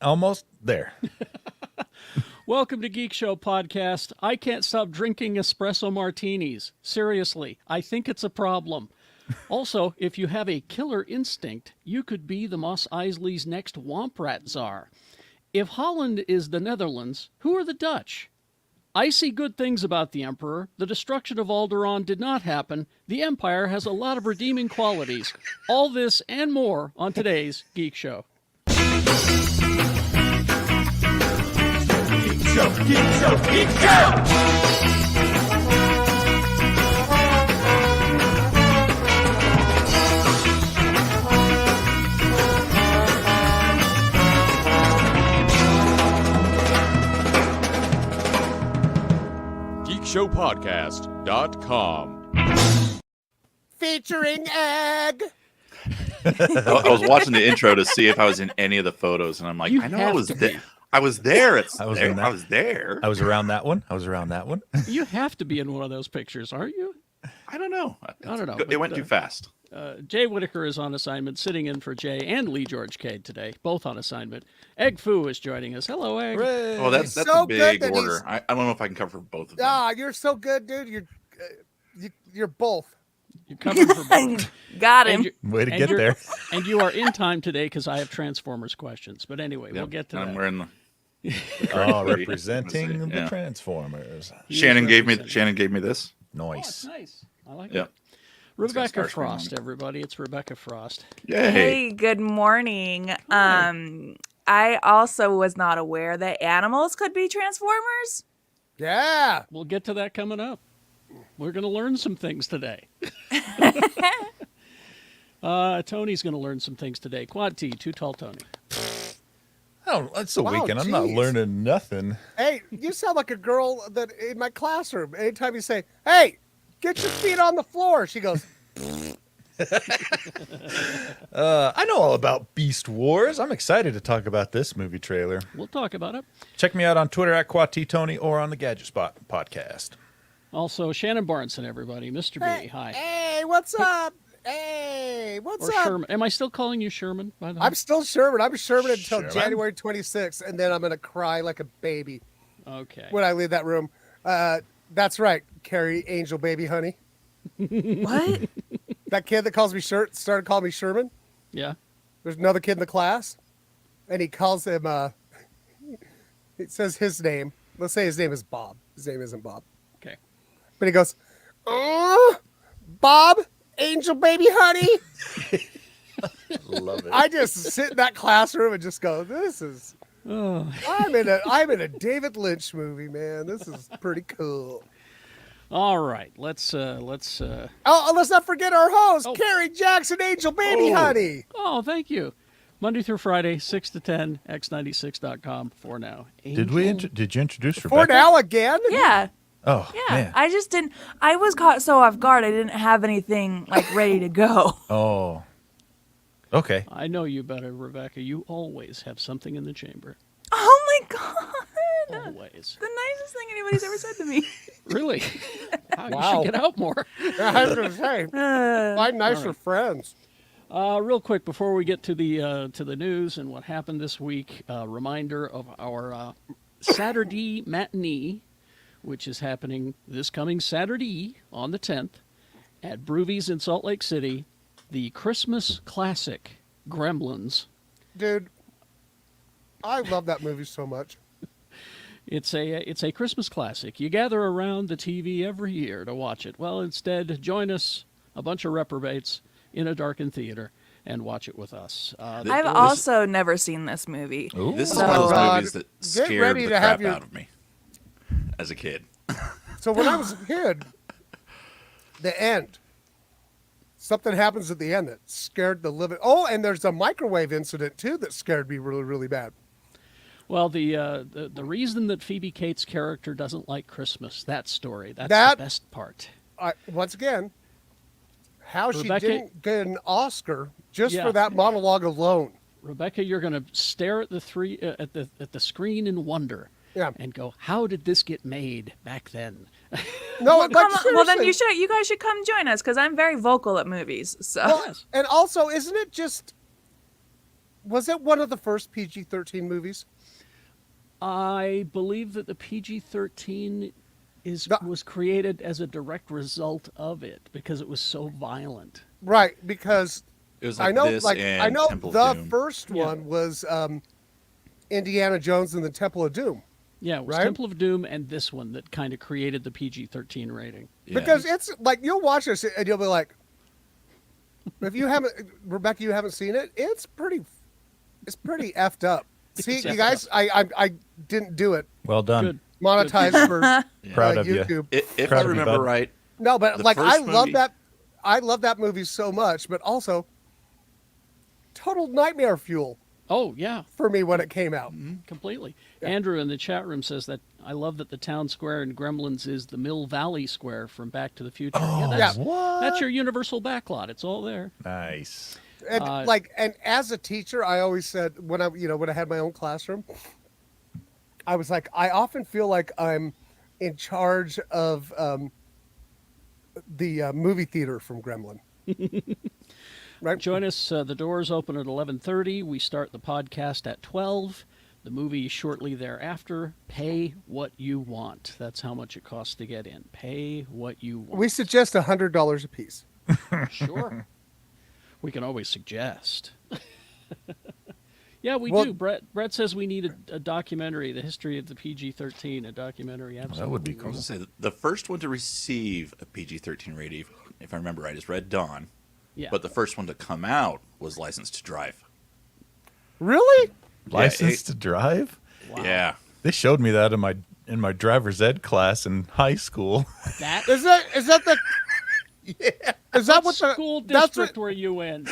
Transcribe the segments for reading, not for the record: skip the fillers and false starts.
Almost there. Welcome to Geekshow Podcast. I can't stop drinking espresso martinis. Seriously, I think it's a problem. Also, if you have a killer instinct, you could be the Mos Eisley's next Womp Rat Czar. If Holland is the Netherlands, who are the Dutch? I see good things about the Emperor. The destruction of Alderaan did not happen. The Empire has a lot of redeeming qualities. All this and more on today's Geek Show. Geek Show, Geek Show, Geek Show! GeekShowPodcast.com. Featuring Egg. I was watching the intro to see if I was in any of the photos, and I'm like, I know I was there. I was there. I was there. I was around that one. You have to be in one of those pictures, aren't you? I don't know. I don't know. It went too fast. Jay Whitaker is on assignment, sitting in for Jay and Lee George Cade today, both on assignment. Egg Foo is joining us. Hello, Egg. Hooray. Oh, that's so a big good that order. I don't know if I can cover both of them. Ah, you're so good, dude. You're both. You're covered for both. Got him. Way to get there. And you are in time today because I have Transformers questions. But anyway, we'll get to I'm that. wearing the Representing the Yeah. Transformers. Shannon gave me this. Oh, it's Nice. nice. I like Yeah. it. Rebecca Starscream Frost, on it. everybody. It's Rebecca Frost. Yay. Hey, good morning. I also was not aware that animals could be Transformers. Yeah. We'll get to that coming up. We're going to learn some things today. Tony's going to learn some things today. Quad T, Too Tall Tony. Oh, it's the Wow, weekend. I'm not geez. learning nothing. Hey, you sound like a girl that in my classroom. Anytime you say, "Hey, get your feet on the floor," she goes, I know all about Beast Wars. I'm excited to talk about this movie trailer. We'll talk about it. Check me out on Twitter at QuadTTony or on the Gadget Spot podcast. Also, Shannon Barneson, everybody. Mr. B, hi. "Hey, what's up? Hey, what's Or up?" Sherman. Am I still calling you Sherman, by the way? I'm still Sherman. I'm Sherman until Sherman? January 26th, and then I'm gonna cry like a baby Okay. when I leave that room. That's right, Carrie Angel Baby Honey. What? That kid that calls me started calling me Sherman. Yeah. There's another kid in the class, and he calls him. It says his name. Let's say his name is Bob. His name isn't Bob, Okay. but he goes, "Oh, Bob, Angel Baby Honey." Love it. I just sit in that classroom and just go, "This is." Oh. I'm in a David Lynch movie, man. This is pretty cool. All right. Let's. Oh, let's not forget our host, Oh. Carrie Jackson, Angel Baby Honey. Oh, thank you. Monday through Friday, 6 to 10, x96.com for now. Did you introduce For Rebecca? now again? Yeah. Oh, Yeah. man. I just didn't. I was caught so off guard. I didn't have anything like ready to go. Oh. Okay. I know you better, Rebecca. You always have something in the chamber. Oh my god. Always. The nicest thing anybody's ever said to me. Really? Wow, Wow. You should get out more. I was going to say, find nicer friends. Real quick, before we get to the news and what happened this week, reminder of our Saturday matinee, which is happening this coming Saturday on the 10th at Broovies in Salt Lake City, the Christmas classic, Gremlins. Dude, I love that movie so much. It's a Christmas classic. You gather around the TV every year to watch it. Well, instead, join us, a bunch of reprobates, in a darkened theater and watch it with us. I've also never seen this movie. Ooh. This is So- one of those God, movies that get scared ready the to have crap your- out of me as a kid. So when I was a kid, the end. Something happens at the end that scared the living. Oh, and there's a microwave incident too that scared me really, really bad. Well, the reason that Phoebe Cates' character doesn't like Christmas, that story, that's That- the best part. Once again, how Rebecca- she didn't get an Oscar just Yeah. for that monologue alone. Rebecca, you're going to stare at the screen in wonder Yeah. and go, "How did this get made back then?" No, Well, like, come on. Well, then seriously. you guys should come join us because I'm very vocal at movies. So Well, and also, isn't it just Was it one of the first PG-13 movies? I believe that the PG-13 was created as a direct result of it because it was so violent. Right, because It was I know, and Temple the of Doom. first one was Indiana Jones and the Temple of Doom. Yeah, it was Right? Temple of Doom and this one that kind of created the PG-13 rating. Yeah. Because it's like you'll watch this and you'll be like, if you haven't, Rebecca, you haven't seen it. It's pretty effed up. See, you guys, I didn't do it. Well done. Good. Monetized for Proud of you. YouTube. If Proud I of you, remember bud. right, No, but The like I first love movie- that. I love that movie so much, but also total nightmare fuel Oh, yeah, for me when it came out. completely. Andrew in the chat room says that I love that the town square in Gremlins is the Mill Valley Square from Back to the Future. That's your universal backlot. It's all there. Nice. And and as a teacher, I always said when I had my own classroom, I was like, I often feel like I'm in charge of the movie theater from Gremlin. Right? Join us. The doors open at 11:30. We start the podcast at 12. The movie shortly thereafter. Pay what you want. That's how much it costs to get in. Pay what you want. We suggest $100 a piece. Sure. We can always suggest. Yeah, we Well- do. Brett says we need a documentary, the history of the PG-13, a documentary. Absolutely. That would be I cool. was going to say the first one to receive a PG-13 rating, if I remember right, is Red Dawn. Yeah. But the first one to come out was License to Drive. Really? License it- to drive? Wow. Yeah. They showed me that in my driver's ed class in high school. That Is that the? Yeah. Is that what the school that's district what, were you in?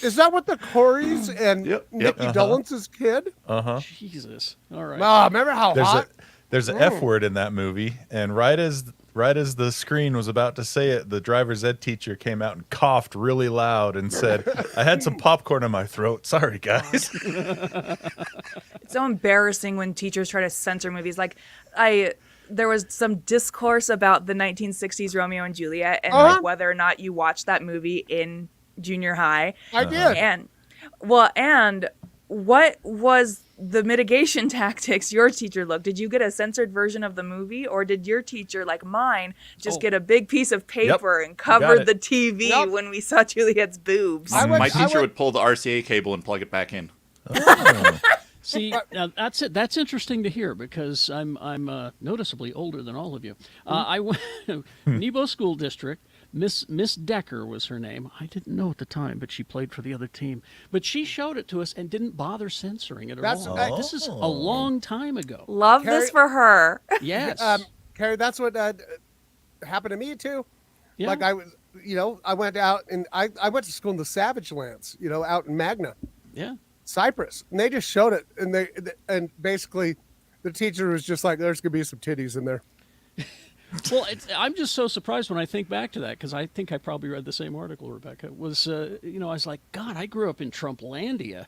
is that what the Corys and Yep, Nikki yep. Dolentz's kid? Jesus. All right. Remember how There's hot? there's an F word in that movie, and right as the screen was about to say it, the driver's ed teacher came out and coughed really loud and said, "I had some popcorn in my throat. Sorry, guys." It's so embarrassing when teachers try to censor movies. Like, there was some discourse about the 1960s Romeo and Juliet and like whether or not you watched that movie in junior high. I did. And what was the mitigation tactics your teacher looked? Did you get a censored version of the movie, or did your teacher, like mine, just get a big piece of paper and cover it. the TV Yep. when we saw Juliet's boobs? My teacher would pull the RCA cable and plug it back in. See, now that's it. That's interesting to hear because I'm noticeably older than all of you. I went Nebo School District. Miss Decker was her name. I didn't know at the time, but she played for the other team. But she showed it to us and didn't bother censoring it at all. This is a long time ago. Love this for her. Yes. Carrie, that's what happened to me too. Yeah. Like I was, I went out and I went to school in the Savage Lands, out in Magna, Yeah. Cyprus, and they just showed it, and basically, the teacher was just like, "There's gonna be some titties in there." Well, I'm just so surprised when I think back to that because I think I probably read the same article, Rebecca. It was, I was like, God, I grew up in Trumplandia,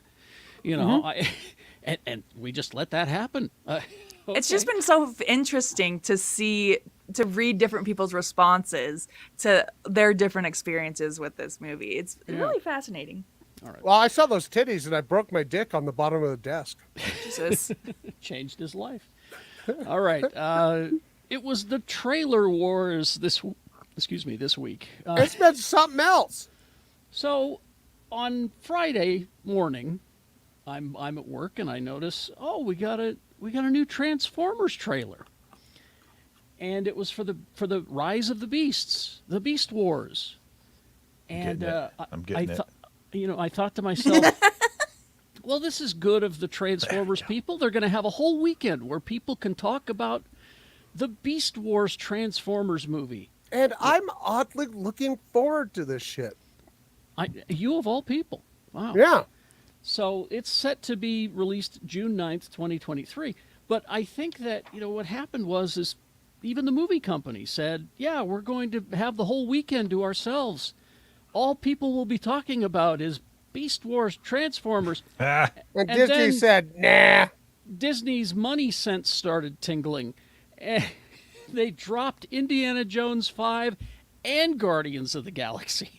and we just let that happen. It's just been so interesting to read different people's responses to their different experiences with this movie. It's really fascinating. Well, I saw those titties, and I broke my dick on the bottom of the desk. Jesus. Changed his life. All right. It was the trailer wars this week. It's been something else. So on Friday morning, I'm at work and I notice, we got a new Transformers trailer. And it was for the Rise of the Beasts, the Beast Wars. And I'm getting it. I thought to myself, well, this is good of the Transformers people. They're going to have a whole weekend where people can talk about the Beast Wars Transformers movie. And I'm oddly looking forward to this shit. You of all people. Wow. Yeah. So it's set to be released June 9th, 2023. But I think that, what happened is even the movie company said, yeah, we're going to have the whole weekend to ourselves. All people will be talking about is Beast Wars Transformers. And And Disney then- said, nah. Disney's money sense started tingling. And they dropped Indiana Jones 5 and Guardians of the Galaxy.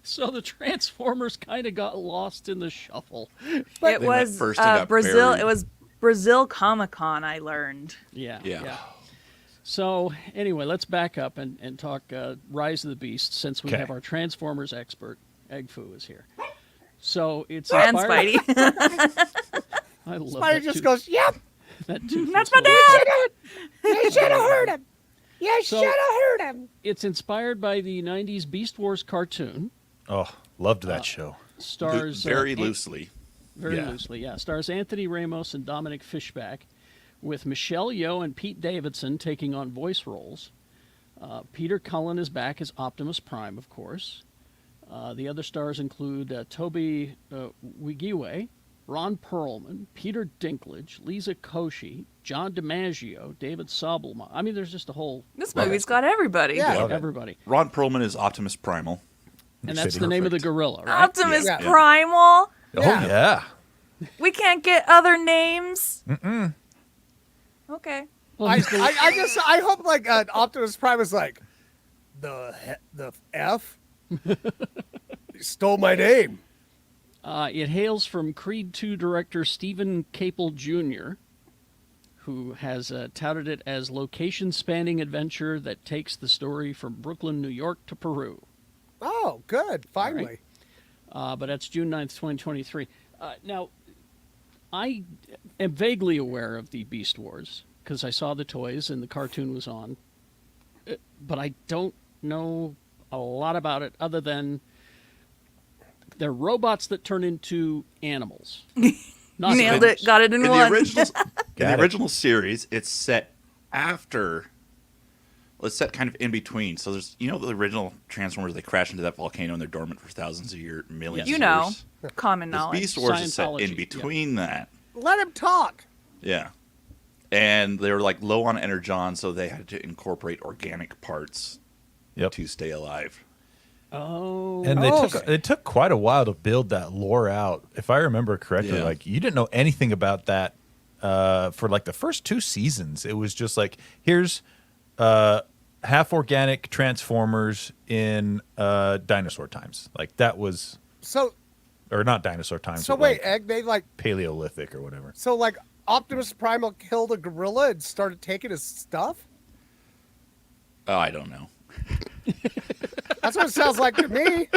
So the Transformers kind of got lost in the shuffle. It went was first and got Brazil. buried. It was Brazil Comic-Con, I learned. Yeah. So anyway, let's back up and talk Rise of the Beast, since we Okay. have our Transformers expert, Egg Foo, is here. So it's And inspired- Spidey. I love Spidey that just tooth- goes, "Yep, that tooth That's is my hilarious. dad. you should have heard him. You So- should have heard him." It's inspired by the 90s Beast Wars cartoon. Oh, loved that show. Stars Very An- loosely. Very Yeah. loosely, yeah. Stars Anthony Ramos and Dominic Fishback, with Michelle Yeoh and Pete Davidson taking on voice roles. Peter Cullen is back as Optimus Prime, of course. The other stars include Toby Wigiwe, Ron Perlman, Peter Dinklage, Lisa Koshy, John DiMaggio, David Sobelman. I mean, there's just a whole This movie's got everybody. Yeah. Love it. everybody. Ron Perlman is Optimus Primal. And that's City. the name of the Perfect. gorilla, right? Optimus Yeah. Primal. Oh, Yeah. yeah. We can't get other names. Okay. Well, I, he's the- I hope like Optimus Prime is like the F. You stole my name. It hails from Creed 2 director Stephen Capel Jr., who has touted it as location-spanning adventure that takes the story from Brooklyn, New York to Peru. Oh, good. Finally. But that's June 9th, 2023. Now, I am vaguely aware of the Beast Wars because I saw the toys and the cartoon was on. But I don't know a lot about it other than they're robots that turn into animals. Not Nailed it. Got it in In one. the original, in Got the it. original series, it's set after. Well, it's set kind of in between. So there's, the original Transformers, they crash into that volcano and they're dormant for thousands of years, millions You of know, years. common This knowledge. Beast Wars is set Scientology, in yeah. between that. Let him talk. Yeah. And they were like low on energon, so they had to incorporate organic parts Yep. to stay alive. Oh. And Oh, it took quite a while to build that lore out. If I remember correctly, Yeah. like you didn't know anything about that for like the first 2 seasons. It was just like, here's half organic Transformers in dinosaur times. Like that was, So or not dinosaur times. so but, wait, like, Egg, they like Paleolithic or whatever. so like Optimus Primal killed a gorilla and started taking his stuff? Oh, I don't know. That's what it sounds like to me.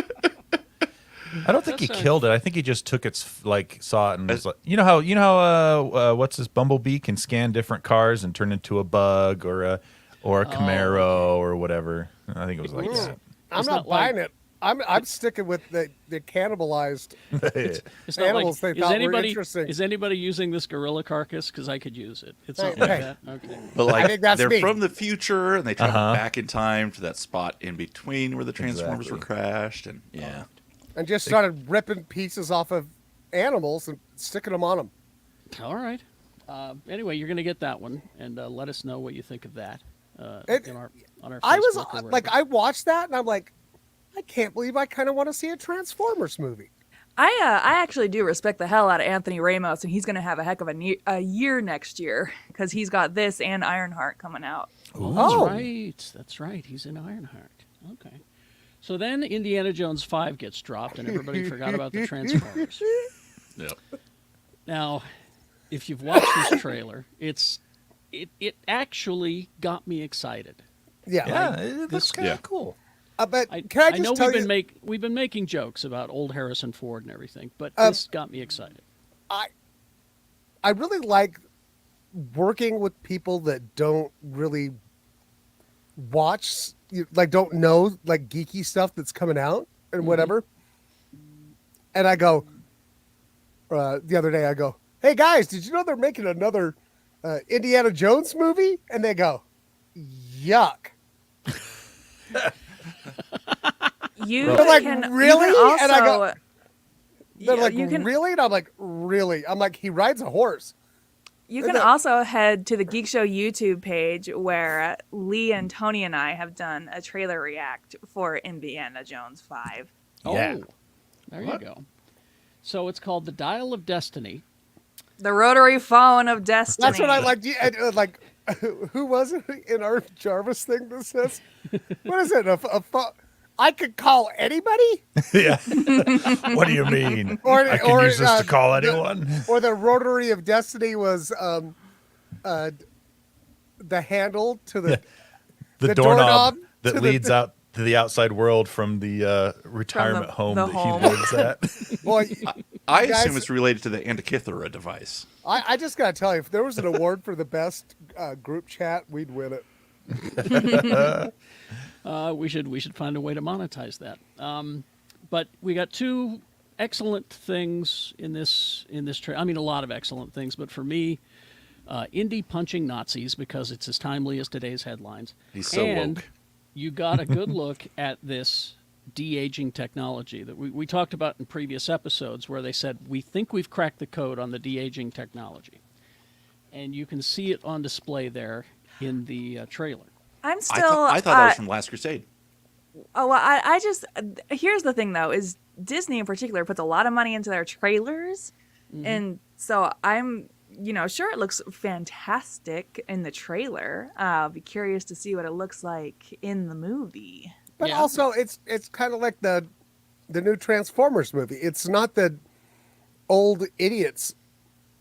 I don't think he That's killed it. I think he just took its like saw it and was like, you know how what's this Bumblebee can scan different cars and turn into a bug or a Camaro or whatever. I think it was like that. I'm It's not not like- buying it. I'm sticking with the cannibalized It's not animals they is thought were anybody, interesting. Is anybody using this gorilla carcass? Because I could use it. It's Hey, not like hey. that. Okay. But like think that's they're me. from the future and they travel Uh-huh. back in time to that spot in between where the Transformers were Exactly. crashed and yeah. And just started ripping pieces off of animals and sticking them on them. All right. Anyway, you're going to get that one, and let us know what you think of that It- on our I was Facebook or like, wherever. I watched that and I'm like, I can't believe I kind of want to see a Transformers movie. I actually do respect the hell out of Anthony Ramos, and he's going to have a heck of a year next year because he's got this and Ironheart coming out. Oh, Oh. that's right. That's right. He's in Ironheart. Okay. So then Indiana Jones 5 gets dropped, and everybody forgot about the Transformers. Yep. Now, if you've watched this trailer, it actually got me excited. Yeah. Yeah, it looks this- kind of Yeah. cool. But I, can I I just know tell we've been making jokes about old Harrison Ford and everything, but Um, this got me excited. I really like working with people that don't really watch, like don't know like geeky stuff that's coming out and whatever. And I go, the other day I go, hey guys, did you know they're making another Indiana Jones movie? And they go, yuck. You They're like, can really? You can also, And I go- They're Yeah, like, you can- really? And I'm like, really? I'm like, he rides a horse. You can also head to the Geekshow YouTube page where Lee and Tony and I have done a trailer react for Indiana Jones 5. Yeah. Oh, there you go. So it's called The Dial of Destiny. The rotary phone of destiny. That's what I like. Like, who was it in our Jarvis thing that says, what is it? I could call anybody? Yeah. What do you mean? Or- I can or, use this to call the- anyone. Or the Rotary of Destiny was the handle to the The the doorknob doorknob that to the- leads out to the outside world from the retirement home the that home. he lives at. Well, I Guys- assume it's related to the Antikythera device. I just gotta tell you, if there was an award for the best group chat, we'd win it. We should find a way to monetize that. But we got two excellent things in this trailer. I mean, a lot of excellent things, but for me, Indy punching Nazis because it's as timely as today's headlines. He's so and woke. You got a good look at this de-aging technology that we talked about in previous episodes, where they said we think we've cracked the code on the de-aging technology, and you can see it on display there in the trailer. I'm I still. thought that was from Last Crusade. Oh, well, I just. Here's the thing, though, is Disney in particular puts a lot of money into their trailers. And so I'm, sure it looks fantastic in the trailer. I'll be curious to see what it looks like in the movie. But Yeah. also, it's kind of like the new Transformers movie. It's not the old idiots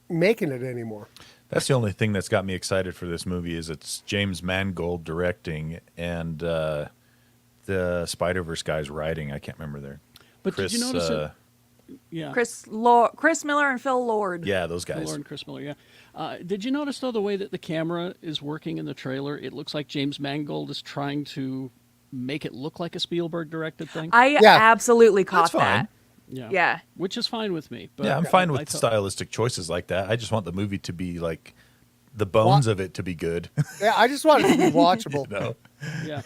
making it anymore. That's the only thing that's got me excited for this movie is it's James Mangold directing and the Spider-Verse guys writing. I can't remember their. But Chris, did you notice it? Yeah. Chris Miller and Phil Lord. Yeah, those Phil guys. Lord and Chris Miller, yeah. Did you notice, though, the way that the camera is working in the trailer? It looks like James Mangold is trying to make it look like a Spielberg-directed thing. I Yeah. absolutely caught That's fine. that. yeah. Yeah. Which is fine with me. But Yeah, I'm fine I with thought- stylistic choices like that. I just want the movie to be like the bones of it to be good. Yeah, I just want it to be watchable. No. Yeah.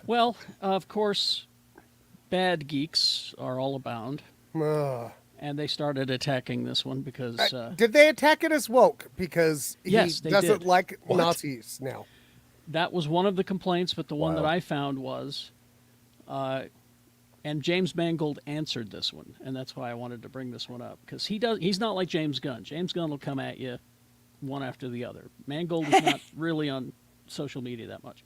Well, of course, bad geeks are all abound, Ugh. and they started attacking this one because Did they attack it as woke? Because Yes, he they doesn't did. like What? Nazis now. that was one of the complaints, but the one Wow. that I found was, and James Mangold answered this one, and that's why I wanted to bring this one up, because he's not like James Gunn. James Gunn will come at you one after the other. Mangold is not really on social media that much.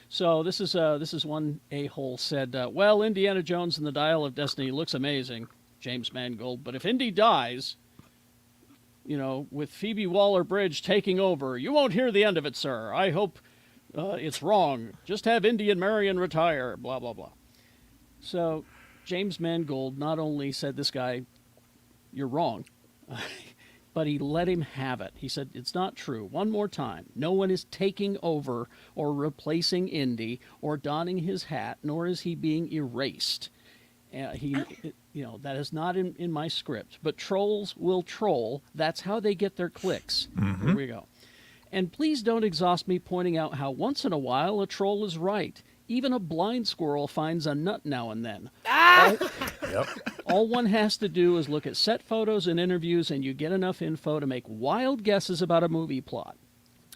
So this is one a-hole said, well, Indiana Jones and the Dial of Destiny looks amazing, James Mangold, but if Indy dies, with Phoebe Waller-Bridge taking over, you won't hear the end of it, sir. I hope it's wrong. Just have Indy and Marion retire, blah, blah, blah. So James Mangold not only said, this guy, you're wrong, but he let him have it. He said, it's not true. One more time. No one is taking over or replacing Indy or donning his hat, nor is he being erased. That is not in my script. But trolls will troll. That's how they get their clicks. Here we go. And please don't exhaust me pointing out how once in a while a troll is right. Even a blind squirrel finds a nut now and then. Yep. All one has to do is look at set photos and interviews, and you get enough info to make wild guesses about a movie plot.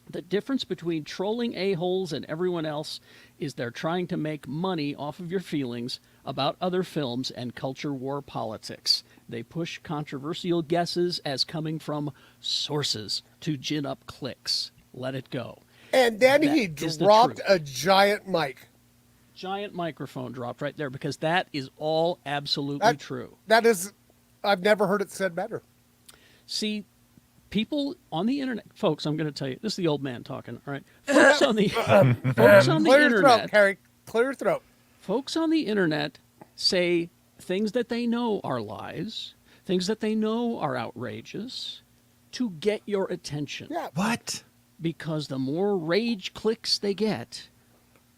The difference between trolling a-holes and everyone else is they're trying to make money off of your feelings about other films and culture war politics. They push controversial guesses as coming from sources to gin up clicks. Let it go. And then That he is the dropped truth. a giant mic. Giant microphone dropped right there because that is all absolutely true. That is, I've never heard it said better. See, people on the internet, folks, I'm going to tell you, this is the old man talking, all right? Folks on the, folks on the Clear your throat, internet, Carrie. Clear your throat. folks on the internet say things that they know are lies, things that they know are outrageous, to get your attention. Yeah. What? Because the more rage clicks they get,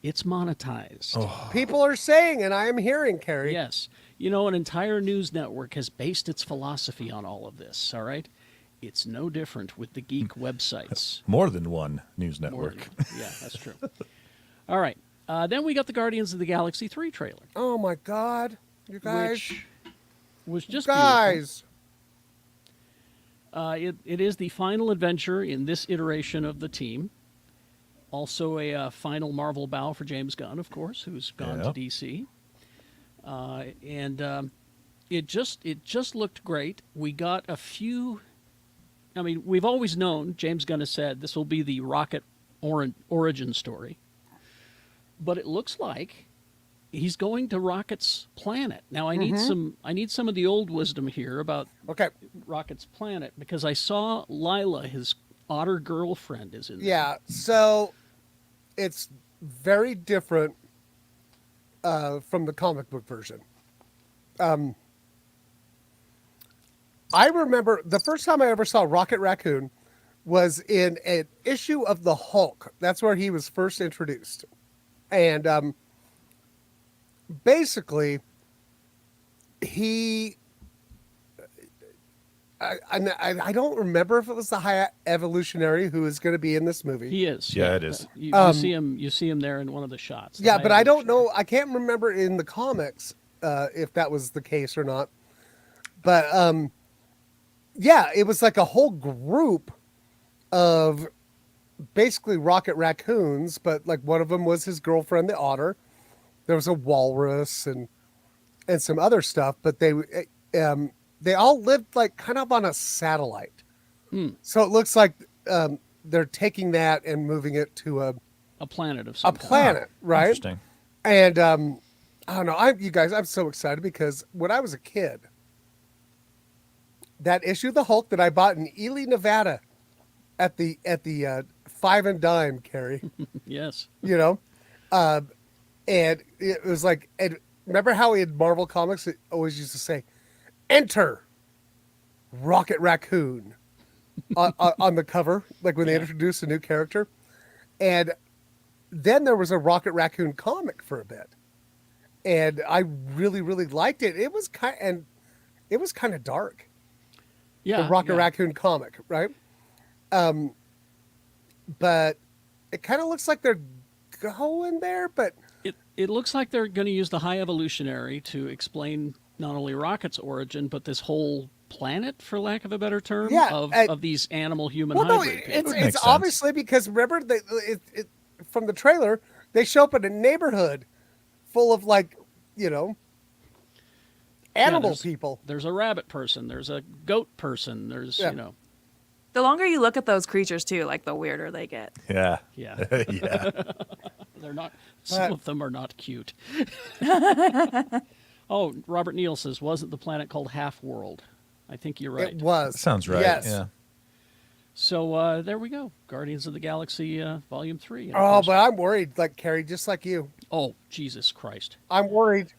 it's monetized. People are saying, and I am hearing, Carrie. Yes. An entire news network has based its philosophy on all of this, all right? It's no different with the geek websites. More than one news More network. than- yeah, that's true. All right. Then we got the Guardians of the Galaxy 3 trailer, Oh my God, you guys, which was just guys. beautiful. It is the final adventure in this iteration of the team. Also a final Marvel bow for James Gunn, of course, who's gone to Yeah. DC. It just looked great. We got a few. I mean, we've always known, James Gunn has said, this will be the Rocket origin story. But it looks like he's going to Rocket's planet. Now I need some of the old wisdom here about Okay. Rocket's planet, because I saw Lila, his otter girlfriend, is in there. Yeah. So it's very different from the comic book version. I remember the first time I ever saw Rocket Raccoon was in an issue of the Hulk. That's where he was first introduced. And basically, I don't remember if it was the High Evolutionary who is going to be in this movie. He is. Yeah, it is. You see him there in one of the shots. Yeah, but I don't know. I can't remember in the comics if that was the case or not. But yeah, it was like a whole group of basically Rocket Raccoons, but like one of them was his girlfriend, the otter. There was a walrus and some other stuff, but they all lived like kind of on a satellite. So it looks like they're taking that and moving it to a planet of some kind. planet, right? Interesting. And I don't know, you guys, I'm so excited because when I was a kid, that issue of the Hulk that I bought in Ely, Nevada, at the 5 and Dime, Carrie, Yes. you know, and it was like, and remember how in Marvel Comics it always used to say, "Enter Rocket Raccoon" on the cover, like when they introduced a new character, and then there was a Rocket Raccoon comic for a bit, and I really liked it. It was kind of dark. Yeah. The Rocket Raccoon comic, right? But it kind of looks like they're going there, but It looks like they're going to use the High Evolutionary to explain not only Rocket's origin, but this whole planet, for lack of a better term, of these animal-human hybrid people. it's obviously because remember from the trailer they show up in a neighborhood full of like animal people. There's a rabbit person. There's a goat person. There's The longer you look at those creatures too, like the weirder they get. Yeah. Yeah. Yeah. They're not. Some of them are not cute. Oh, Robert Neal says, wasn't the planet called Half World? I think you're right. It was. That sounds right. Yes. Yeah. So there we go. Guardians of the Galaxy Volume 3. And of Oh, course- but I'm worried, like Carrie, just like you. Oh, Jesus Christ. I'm worried.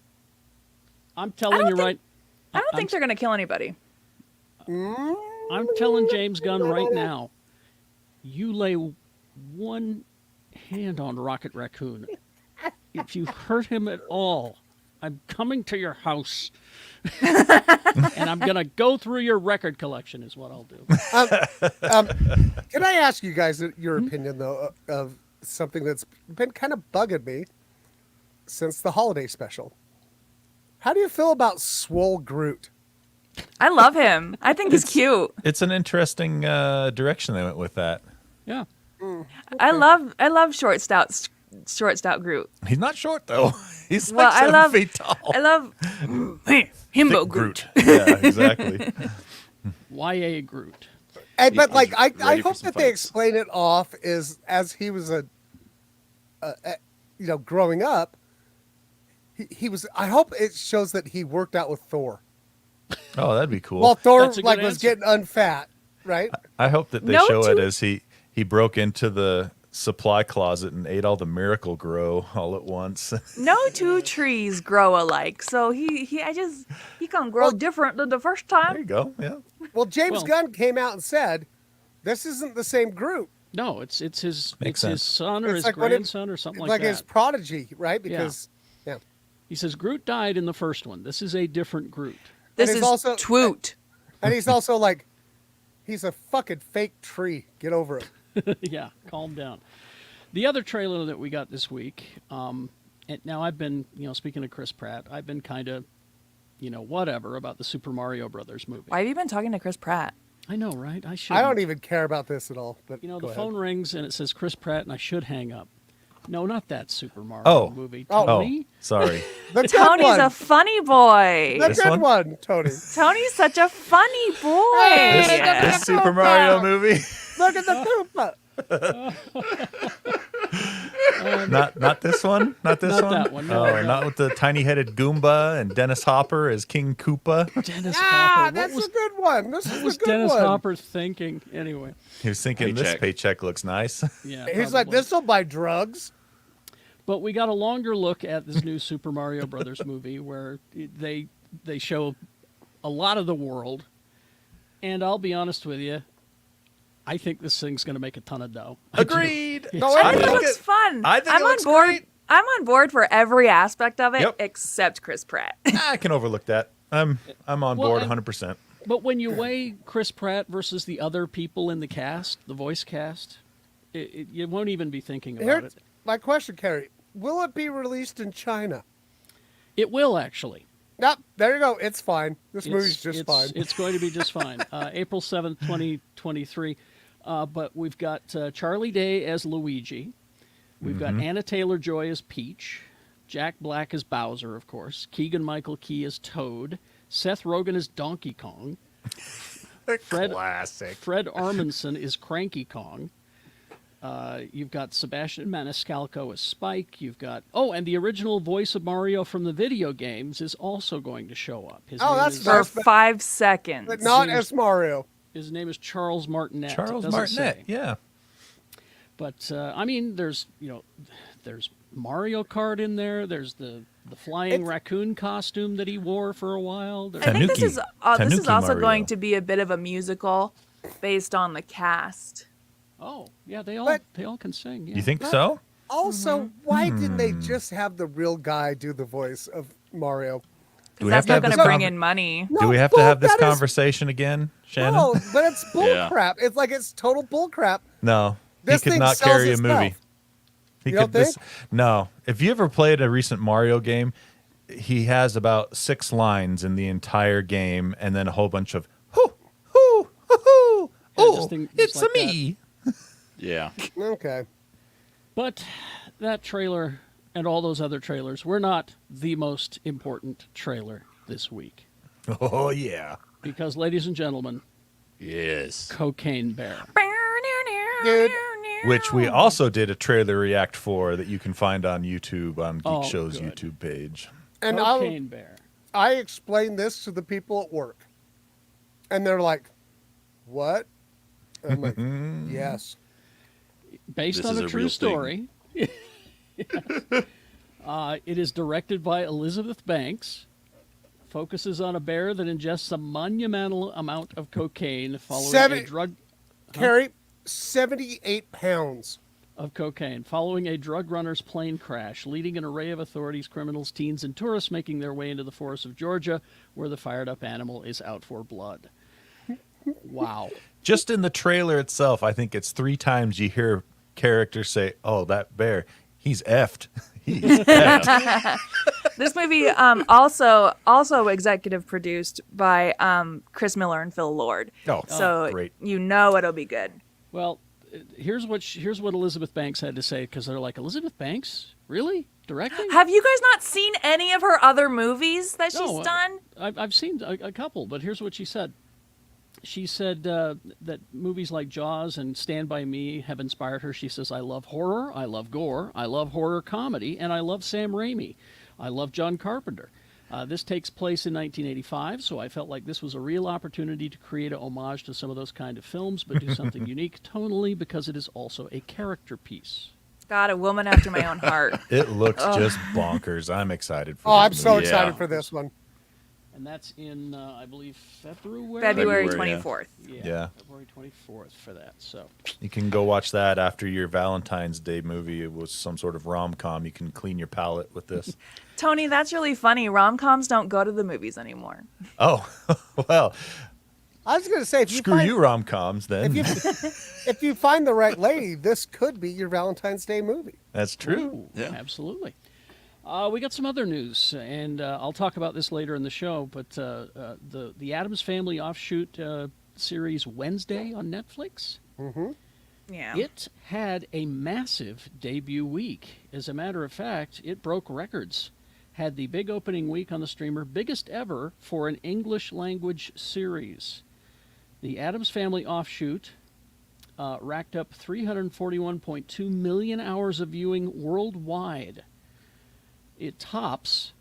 I'm telling you right. I don't think they're going to kill anybody. I'm telling James Gunn right now, you lay one hand on Rocket Raccoon. If you hurt him at all, I'm coming to your house. And I'm going to go through your record collection is what I'll do. Can I ask you guys your opinion, though, of something that's been kind of bugging me since the holiday special? How do you feel about Swole Groot? I love him. I think he's cute. It's an interesting direction they went with that. Yeah. I love short stout Groot. He's not short though. He's Well, like 7 feet tall. I love Himbo Thick Groot. Yeah, exactly. Y.A. Groot. And, but like, I ready for hope some that they fights. explain it off as he was growing up. He was. I hope it shows that he worked out with Thor. Oh, that'd be cool. While Thor That's a good like was answer. getting unfat, right? I hope that they No show it two- as he broke into the supply closet and ate all the Miracle Grow all at once. No two trees grow alike, so he can grow different than the first There time. you go. Yeah. Well, James Well- Gunn came out and said, "This isn't the same Groot. No, it's his Makes his sense. son or It's his like when grandson or something like like that. his prodigy, right? Because He says Groot died in the first one. This is a different Groot. This And is he's also- Twoot. and he's also like, he's a fucking fake tree. Get over it." Yeah, calm down. The other trailer that we got this week, and now I've been, speaking of Chris Pratt, I've been kind of, whatever about the Super Mario Brothers movie. Why have you been talking to Chris Pratt? I know, right? I should. I don't even care about this at all. But The go ahead. phone rings and it says Chris Pratt, and I should hang up. No, not that Super Mario Oh. movie. Oh. Tony? Sorry. The good Tony's one. a funny boy. The This good one? one, Tony. Tony's such a funny boy. This Super Mario movie. Look at the Koopa. Not this one. Not this Not one. that one, no, Oh, no. not with the tiny-headed Goomba and Dennis Hopper as King Koopa. Dennis Ah, Hopper. that's What a good one. This is was a good Dennis one. Hopper thinking? Anyway, He was thinking this Paycheck. paycheck looks nice. yeah. He's like, probably. this will buy drugs. But we got a longer look at this new Super Mario Brothers movie where they show a lot of the world, and I'll be honest with you, I think this thing's going to make a ton of dough. Agreed. No, I I think it think looks fun. I think I'm it on looks board. great. I'm on board for every aspect of it Yep. except Chris Pratt. I can overlook that. I'm on Well, board and- 100%. But when you weigh Chris Pratt versus the other people in the cast, the voice cast, you won't even be thinking about Here's it. my question, Carrie. Will it be released in China? It will actually. Nope, there you go. It's fine. This movie's just fine. It's going to be just fine. April 7th, 2023. But we've got Charlie Day as Luigi. We've got Anna Taylor-Joy as Peach. Jack Black as Bowser, of course. Keegan-Michael Key as Toad. Seth Rogen as Donkey Kong. Classic. Fred Armisen is Cranky Kong. You've got Sebastian Maniscalco as Spike. You've got and the original voice of Mario from the video games is also going to show up. His Oh, name that's is, For nice. 5 seconds. But not seems- as Mario. His name is Charles Martinet. It Charles doesn't Martinet. say. Yeah. But I mean, there's Mario Kart in there. There's the flying raccoon costume that he wore for a while. I think this is Tanuki also Mario. going to be a bit of a musical based on the cast. Oh yeah, they But- all can sing. Yeah. You think so? Also, why didn't they just have the real guy do the voice of Mario? Do we That's not have going this to bring conver- in money. Do we No, have to have this that is- conversation again, Shannon? No, but it's bull Yeah. crap. It's like it's total bull crap. No, This he could thing not sells carry a itself. movie. He You don't think? No. If you ever played a recent Mario game, he has about 6 lines in the entire game, and then a whole bunch of hoo hoo hoo hoo. Yeah, Oh, just think- it's just like a me. Yeah. Okay. But that trailer and all those other trailers were not the most important trailer this week. Oh yeah. Because, ladies and gentlemen, Yes. Cocaine Bear. Dude. Which we also did a trailer react for that you can find on YouTube on Oh, Geekshow's good. YouTube page. And Cocaine Bear. I explained this to the people at work, and they're like, "What?" I'm like, "Yes." Based This on is a a true real story. It is directed by Elizabeth Banks. Focuses on a bear that ingests a monumental amount of cocaine following a drug Carrie, 78 pounds. of cocaine following a drug runner's plane crash, leading an array of authorities, criminals, teens, and tourists making their way into the forests of Georgia, where the fired-up animal is out for blood. Wow. Just in the trailer itself, I think it's 3 times you hear characters say, "Oh, that bear, he's effed." He's effed. This movie also executive produced by Chris Miller and Phil Lord. Oh, So great. you know it'll be good. Well, here's what Elizabeth Banks had to say, because they're like, Elizabeth Banks? Really? Directing? Have you guys not seen any of her other movies that she's No, done? I've seen a couple, but here's what she said. She said that movies like Jaws and Stand By Me have inspired her. She says, I love horror, I love gore, I love horror comedy, and I love Sam Raimi. I love John Carpenter. This takes place in 1985, so I felt like this was a real opportunity to create a homage to some of those kind of films, but do something unique tonally because it is also a character piece. God, a woman after my own heart. It looks just bonkers. I'm excited for Oh, this I'm so movie. excited Yeah. for this one. And that's in, I believe, February? February February, yeah. 24th. Yeah. February 24th for that. So You can go watch that after your Valentine's Day movie. It was some sort of rom-com. You can clean your palate with this. Tony, that's really funny. Rom-coms don't go to the movies anymore. Oh, well, I was going to say, if you screw find, you rom-coms then. if you find the right lady, this could be your Valentine's Day movie. That's true. Ooh, Yeah. absolutely. We got some other news, and I'll talk about this later in the show. But the Addams Family offshoot series Wednesday on Netflix, Yeah. it had a massive debut week. As a matter of fact, it broke records. Had the big opening week on the streamer, biggest ever for an English language series. The Addams Family offshoot racked up 341.2 million hours of viewing worldwide. It tops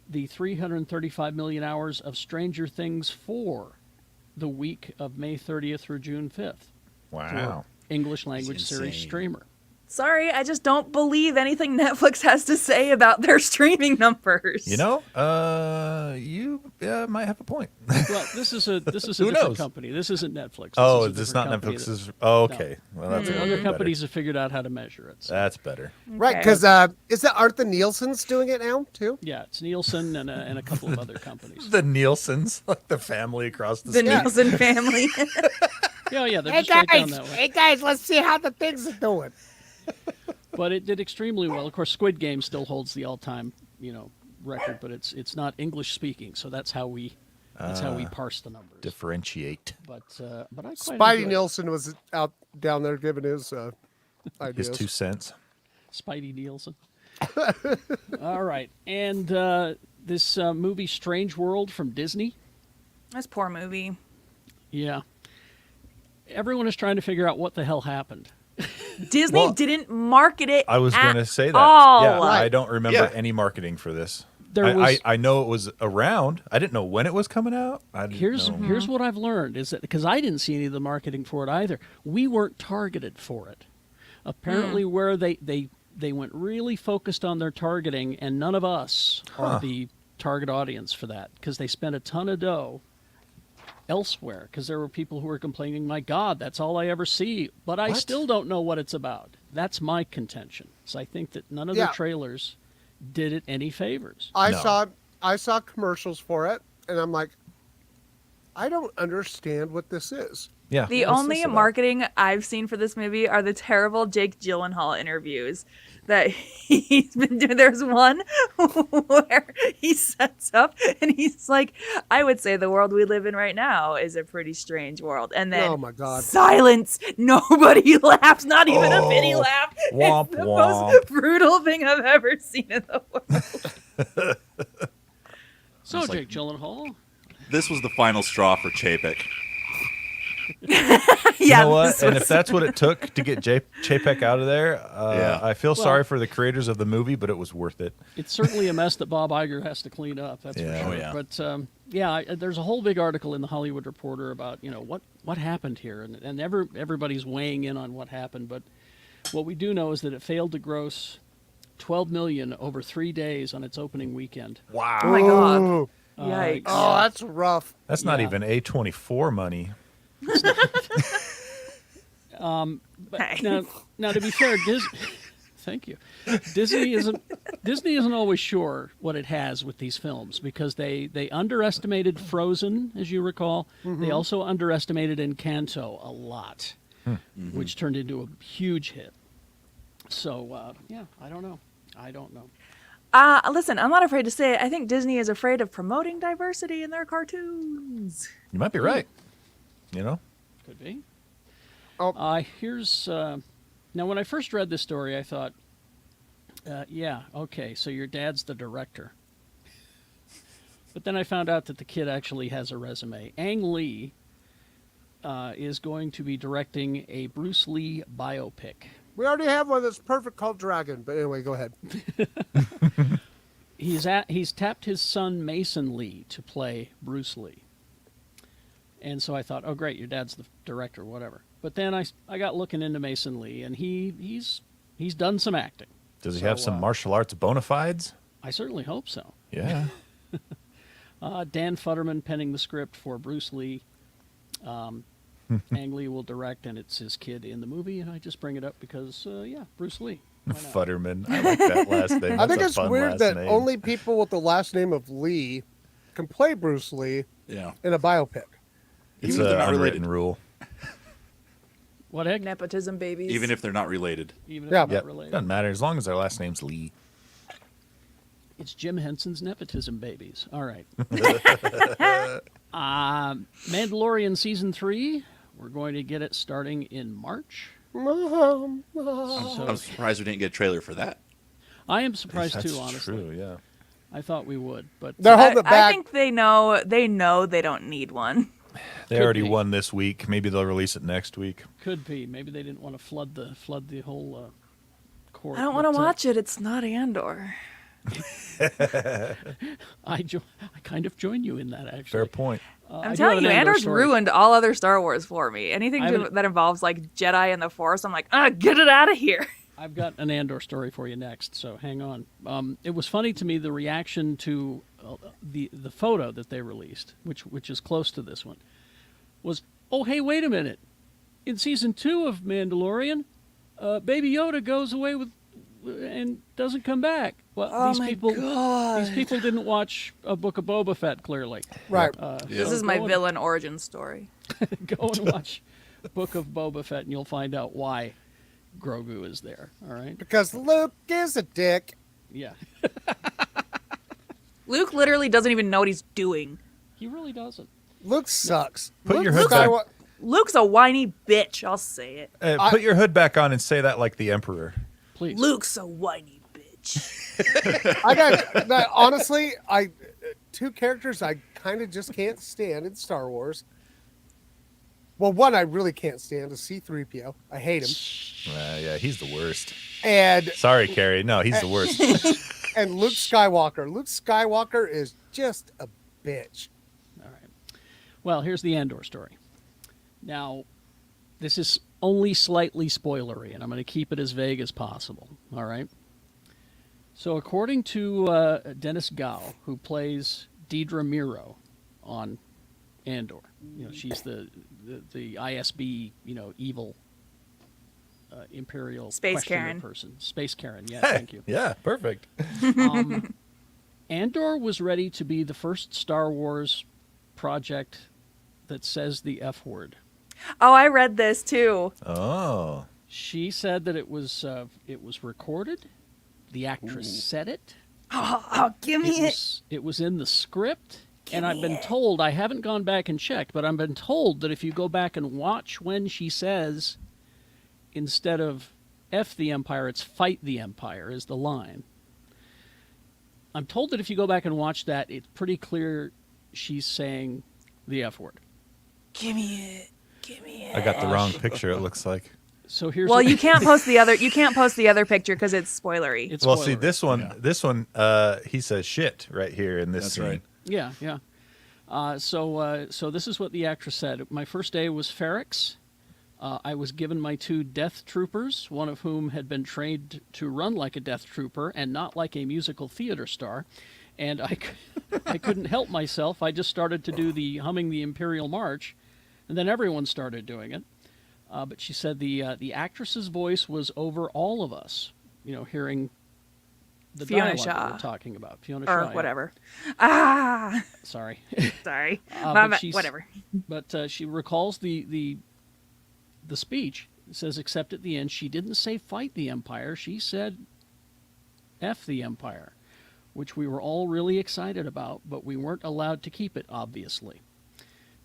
the 335 million hours of Stranger Things 4 the week of May 30th through June 5th. Wow. English language That's series insane. streamer. Sorry, I just don't believe anything Netflix has to say about their streaming numbers. You know, you might have a point. Well, this is a Who different knows? company. This isn't Netflix. This Oh, is a it's different not company Netflix's. Oh, okay. Well, that's a little Other bit companies have figured out how to measure it. So. better. That's better. Right, Okay. because aren't the Nielsen's doing it now too? Yeah, it's Nielsen and a couple of other companies. The Nielsen's, like the family across the The street. Nielsen family. Yeah, they're just right down that way. hey guys, let's see how the things are doing. But it did extremely well. Of course, Squid Game still holds the all-time, record, but it's not English speaking, so that's how we parse the numbers. Differentiate But I quite Spidey enjoy it. Nielsen was out down there giving his his ideas. 2 cents. Spidey Nielsen. All right, and this movie Strange World from Disney. That's a poor movie. Yeah. Everyone is trying to figure out what the hell happened. Disney Well, didn't market it. I was going to say that. all. Yeah, Right. I don't remember Yeah. any marketing for this. There I know it was around. I didn't know when it was coming out. I didn't Here's know. here's what I've learned is that because I didn't see any of the marketing for it either. We weren't targeted for it. Apparently, where they went really focused on their targeting, and none of us are the target audience for that because they spent a ton of dough elsewhere. Because there were people who were complaining, "My God, that's all I ever see," but I What? still don't know what it's about. That's my contention. So I think that none of Yeah. the trailers did it any favors. I No. saw commercials for it, and I'm like, I don't understand what this is. Yeah. The what's only this about? marketing I've seen for this movie are the terrible Jake Gyllenhaal interviews that he's been doing. There's one where he sets up and he's like, I would say the world we live in right now is a pretty strange world. And then Oh my God. silence. Nobody laughs, not even a pity Oh, laugh. womp It's the womp. most brutal thing I've ever seen in the world. So, It's like- Jake Gyllenhaal, This was the final straw for Chapek. Yeah, You know what? this And was- if that's what it took to get Chapek out of there, Yeah. I feel sorry for the creators of the movie, but it was worth it. it's certainly a mess that Bob Iger has to clean up. That's Yeah. for sure. Oh, yeah. But there's a whole big article in the Hollywood Reporter about what happened here, and everybody's weighing in on what happened. But what we do know is that it failed to gross $12 million over 3 days on its opening weekend. Wow. Oh my God. Ooh. Yikes. Oh, that's rough. That's not Yeah. even A24 money. Hey. Now to be fair, thank you. Disney isn't always sure what it has with these films because they underestimated Frozen, as you recall. They also underestimated Encanto a lot, which turned into a huge hit. So I don't know. Listen, I'm not afraid to say it. I think Disney is afraid of promoting diversity in their cartoons. You might be right. You know? Could be. Oh. Here's now. When I first read this story, I thought, yeah, okay, so your dad's the director. But then I found out that the kid actually has a resume. Ang Lee is going to be directing a Bruce Lee biopic. We already have one that's perfect called Dragon. But anyway, go ahead. He's tapped his son Mason Lee to play Bruce Lee. And so I thought, oh great, your dad's the director, whatever. But then I got looking into Mason Lee, and he's done some acting. Does he So, have some martial arts bona fides? I certainly hope so. Yeah. Dan Futterman penning the script for Bruce Lee. Ang Lee will direct, and it's his kid in the movie. And I just bring it up because, Bruce Lee. Why not? Futterman. I like that last name. I think That's a it's fun weird last that name. only people with the last name of Lee can play Bruce Lee Yeah. in a biopic. It's Even if an they're not unwritten related. rule. What heck? Nepotism babies. Even if they're not related. Even if Yeah. not Yep. related. Doesn't matter as long as their last name's Lee. It's Jim Henson's nepotism babies. All right. Mandalorian Season 3. We're going to get it starting in March. I'm So surprised we didn't get a trailer for that. I am surprised That's too, honestly. true, yeah. I thought we would, but They're holding it I back. think they know they don't need one. They Could already be. won this week. Maybe they'll release it next week. Could be. Maybe they didn't want to flood the whole court. I don't want to but, watch it. It's not Andor. I kind of join you in that, actually. Fair point. I I'm do telling have you, an Andor Andor's story. ruined all other Star Wars for me. Anything I haven't- that involves like Jedi and the Force, I'm like, get it out of here. I've got an Andor story for you next, so hang on. It was funny to me, the reaction to the photo that they released, which is close to this one, was, oh, hey, wait a minute. In season 2 of Mandalorian, Baby Yoda goes away and doesn't come back. Well, Oh these my people God. these people didn't watch a Book of Boba Fett, clearly. Right. This is my villain origin story. Go and watch Book of Boba Fett, and you'll find out why Grogu is there. All right? Because Luke is a dick. Yeah, Luke literally doesn't even know what he's doing. he really doesn't. Luke sucks. Put Luke your hood back. Luke's a whiny bitch. I'll say it. Put your hood back on and say that like the Emperor. Please. Luke's a whiny bitch. Honestly, two characters I kind of just can't stand in Star Wars. Well, one I really can't stand is C-3PO. I hate him. Yeah, he's the worst. And Sorry, Carrie. No, he's the worst. and Luke Skywalker. Luke Skywalker is just a bitch. All right. Well, here's the Andor story. Now, this is only slightly spoilery, and I'm going to keep it as vague as possible. All right. So, according to Dennis Gao, who plays Deidre Miro on Andor, she's the ISB, evil Imperial Space questioner Karen. person, Space Karen. Yeah, thank you. Yeah, perfect. Andor was ready to be the first Star Wars project that says the F word. Oh, I read this too. Oh. She said that it was recorded. The actress said it. Oh, give me it. It was in the script. And I've been told, I haven't gone back and checked, but I've been told that if you go back and watch when she says, instead of F the Empire, it's fight the Empire is the line. I'm told that if you go back and watch that, it's pretty clear she's saying the F word. Give me it. Give me it. I got the wrong picture, it looks like. So here's Well, what- you can't post the other. You can't post the other picture because it's spoilery. It's Well, see, spoilery. this one, he says shit right here in this That's scene. right. Yeah, yeah. So this is what the actress said. My first day was Ferrix. I was given my 2 death troopers, one of whom had been trained to run like a death trooper and not like a musical theater star. And I couldn't help myself. I just started to do the humming the Imperial March, and then everyone started doing it. But she said the actress's voice was over all of us, hearing the Fiona dialogue that Shaw. we're talking about. Fiona or Shaw. yeah. whatever. Ah, Sorry. sorry. But she's- Whatever. But she recalls the speech. It says, except at the end, she didn't say fight the Empire. She said F the Empire, which we were all really excited about, but we weren't allowed to keep it, obviously.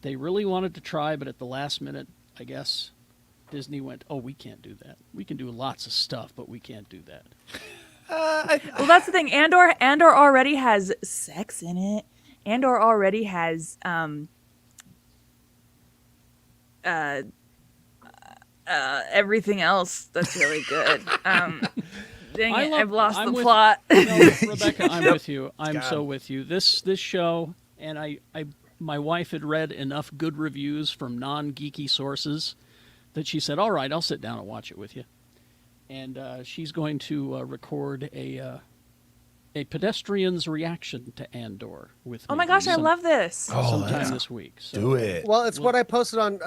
They really wanted to try, but at the last minute, I guess, Disney went, oh, we can't do that. We can do lots of stuff, but we can't do that. Well, that's the thing. Andor already has sex in it. Andor already has everything else that's really good. Dang it, I've lost I'm the with- plot. No, Rebecca, I'm with you. I'm so with you. This show, and my wife had read enough good reviews from non-geeky sources that she said, all right, I'll sit down and watch it with you. And she's going to record a pedestrian's reaction to Andor with me. Oh my gosh, I love this. sometime this week. So, Do it. Well, it's what I posted on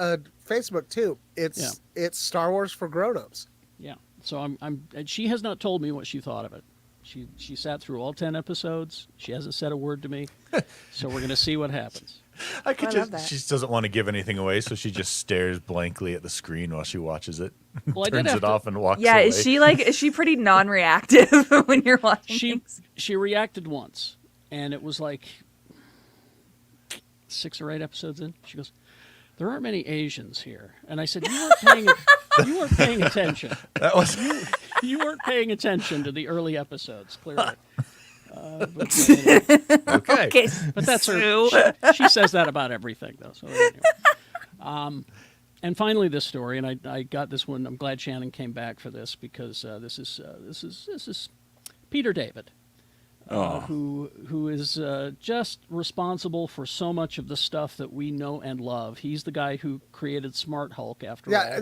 Facebook too. Yeah. It's Star Wars for grown-ups. Yeah. So and she has not told me what she thought of it. She sat through all 10 episodes. She hasn't said a word to me. So we're going to see what happens. I could I just. love that. She doesn't want to give anything away, so she just stares blankly at the screen while she watches it. Well, I did Turns have it to- off and walks Yeah, away. is she pretty non-reactive when you're watching things? She reacted once, and it was like 6 or 8 episodes in. She goes, "There aren't many Asians here," and I said, "You weren't paying attention. That was. You weren't paying attention to the early episodes, clearly." But, anyway. Okay. Okay, But that's Sue. her. She says that about everything, though. So anyway. And finally, this story, and I got this one. I'm glad Shannon came back for this because this is Peter David, who is just responsible for so much of the stuff that we know and love. He's the guy who created Smart Hulk, after all. Yeah,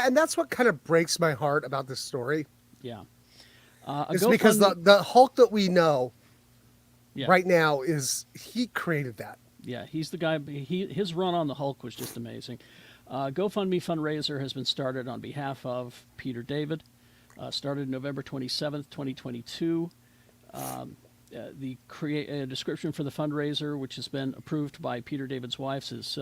and that's what kind of breaks my heart about this story. Yeah. It's because the Hulk that we know Yeah. right now he created that. Yeah, he's the guy. His run on the Hulk was just amazing. GoFundMe fundraiser has been started on behalf of Peter David. Started November 27th, 2022. The description for the fundraiser, which has been approved by Peter David's wife, is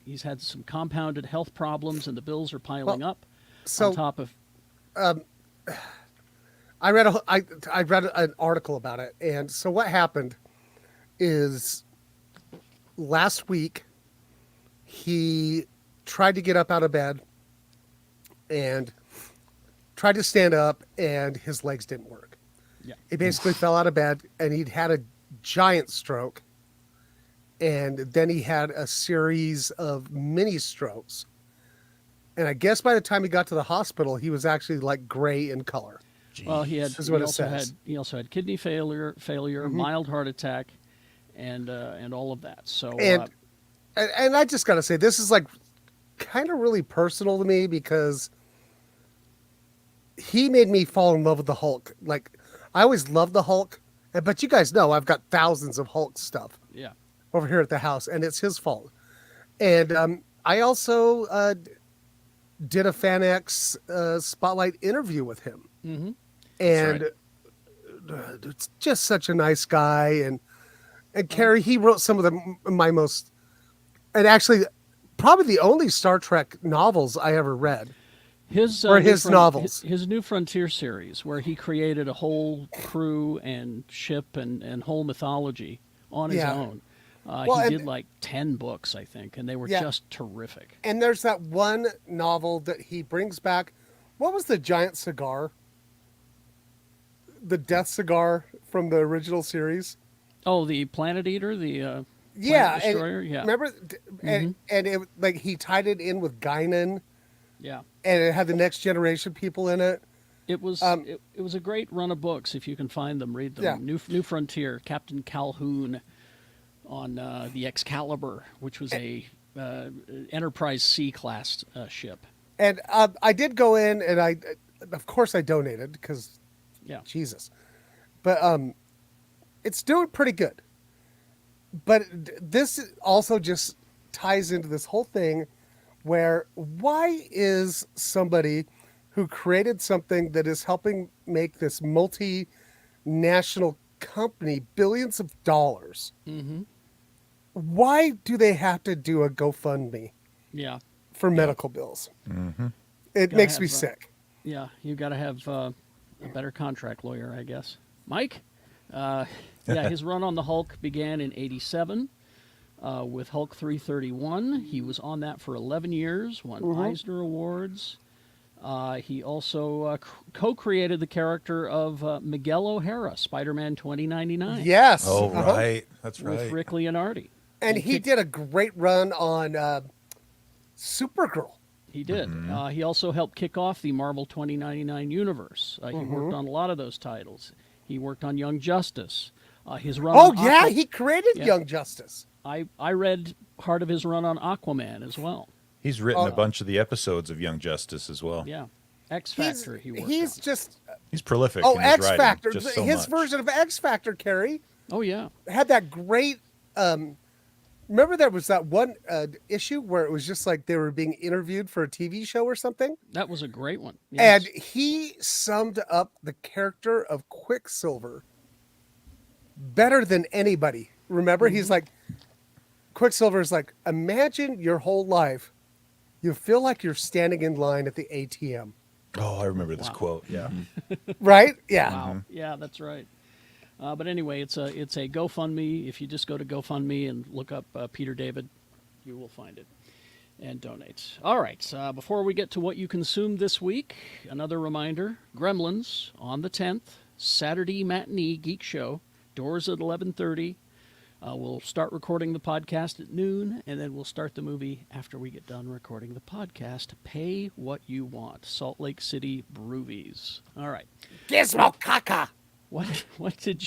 he's had some compounded health problems, and the bills are piling up. So on top of I read an article about it, and so what happened is last week he tried to get up out of bed and tried to stand up, and his legs didn't work. Yeah. He basically fell out of bed, and he'd had a giant stroke, and then he had a series of mini strokes. And I guess by the time he got to the hospital, he was actually like gray in color. Well, he also had kidney failure, mild heart attack, and all of that. So And I just got to say, this is like kind of really personal to me because he made me fall in love with the Hulk. Like, I always loved the Hulk, but you guys know I've got thousands of Hulk stuff yeah, over here at the house, and it's his fault. And I also did a FanX Spotlight interview with him. Mm-hmm. And it's just such a nice guy. And Carrie, he wrote some of my most, and actually probably the only Star Trek novels I ever read. His novels. His New Frontier series, where he created a whole crew and ship and whole mythology on his own. He did like 10 books, I think, and they were just terrific. And there's that one novel that he brings back. What was the giant cigar? The death cigar from the original series? Oh, the Planet Eater, the Planet Destroyer? Yeah. Remember? And it, like, he tied it in with Guinan. Yeah. And it had the Next Generation people in it. It was it was a great run of books. If you can find them, read them. Yeah. New Frontier, Captain Calhoun on the Excalibur, which was a Enterprise C class ship. And I did go in, and of course I donated because, Jesus. But it's doing pretty good. But this also just ties into this whole thing where why is somebody who created something that is helping make this multinational company billions of dollars, why do they have to do a GoFundMe for medical bills? It makes me sick. Yeah, you got to have a better contract lawyer, I guess. Mike? His run on the Hulk began in '87 with Hulk 331. He was on that for 11 years, won Eisner Awards. He also co-created the character of Miguel O'Hara, Spider-Man 2099. Yes. Oh, right. That's right. With Rick Leonardi. And he did a great run on Supergirl. He did. He also helped kick off the Marvel 2099 universe. He worked on a lot of those titles. He worked on Young Justice. His run on he created Young Justice. I read part of his run on Aquaman as well. He's written a bunch of the episodes of Young Justice as well. Yeah. X Factor he worked He's on. just... He's prolific Oh, in his X writing, Factor. just so His much. version of X Factor, Carrie, Oh, yeah. had that great... remember there was that one issue where it was just like they were being interviewed for a TV show or something? That was a great one. Yes. And he summed up the character of Quicksilver better than anybody. Remember, he's like, Quicksilver is like, imagine your whole life, you feel like you're standing in line at the ATM. Oh, I remember this quote. Yeah. Right? Yeah. Wow. Yeah, that's right. But anyway, it's a GoFundMe. If you just go to GoFundMe and look up Peter David, you will find it and donate. All right. Before we get to what you consumed this week, another reminder: Gremlins on the 10th, Saturday matinee geek show. Doors at 11:30. We'll start recording the podcast at noon, and then we'll start the movie after we get done recording the podcast. Pay what you want. Salt Lake City Broovies. All right. Gizmo caca. What did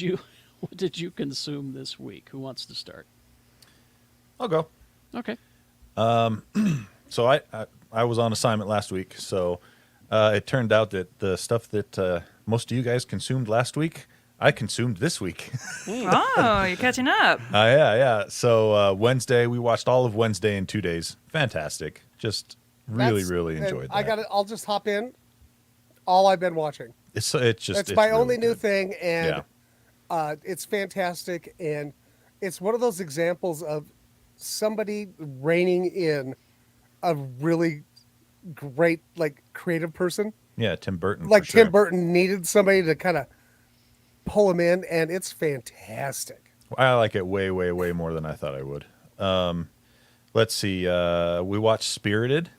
you consume this week? Who wants to start? I'll go. Okay. So I was on assignment last week, so it turned out that the stuff that most of you guys consumed last week, I consumed this week. Oh, you're catching up. Yeah. So Wednesday, we watched all of Wednesday in 2 days. Fantastic. Just really enjoyed that. I'll just hop in. All I've been watching. It's It's my really only new good. thing, and it's fantastic. And it's one of those examples of somebody reining in a really great, like, creative person. Yeah, Tim Burton. Like for sure. Tim Burton needed somebody to kind of pull him in, and it's fantastic. I like it way more than I thought I would. Let's see. We watched Spirited.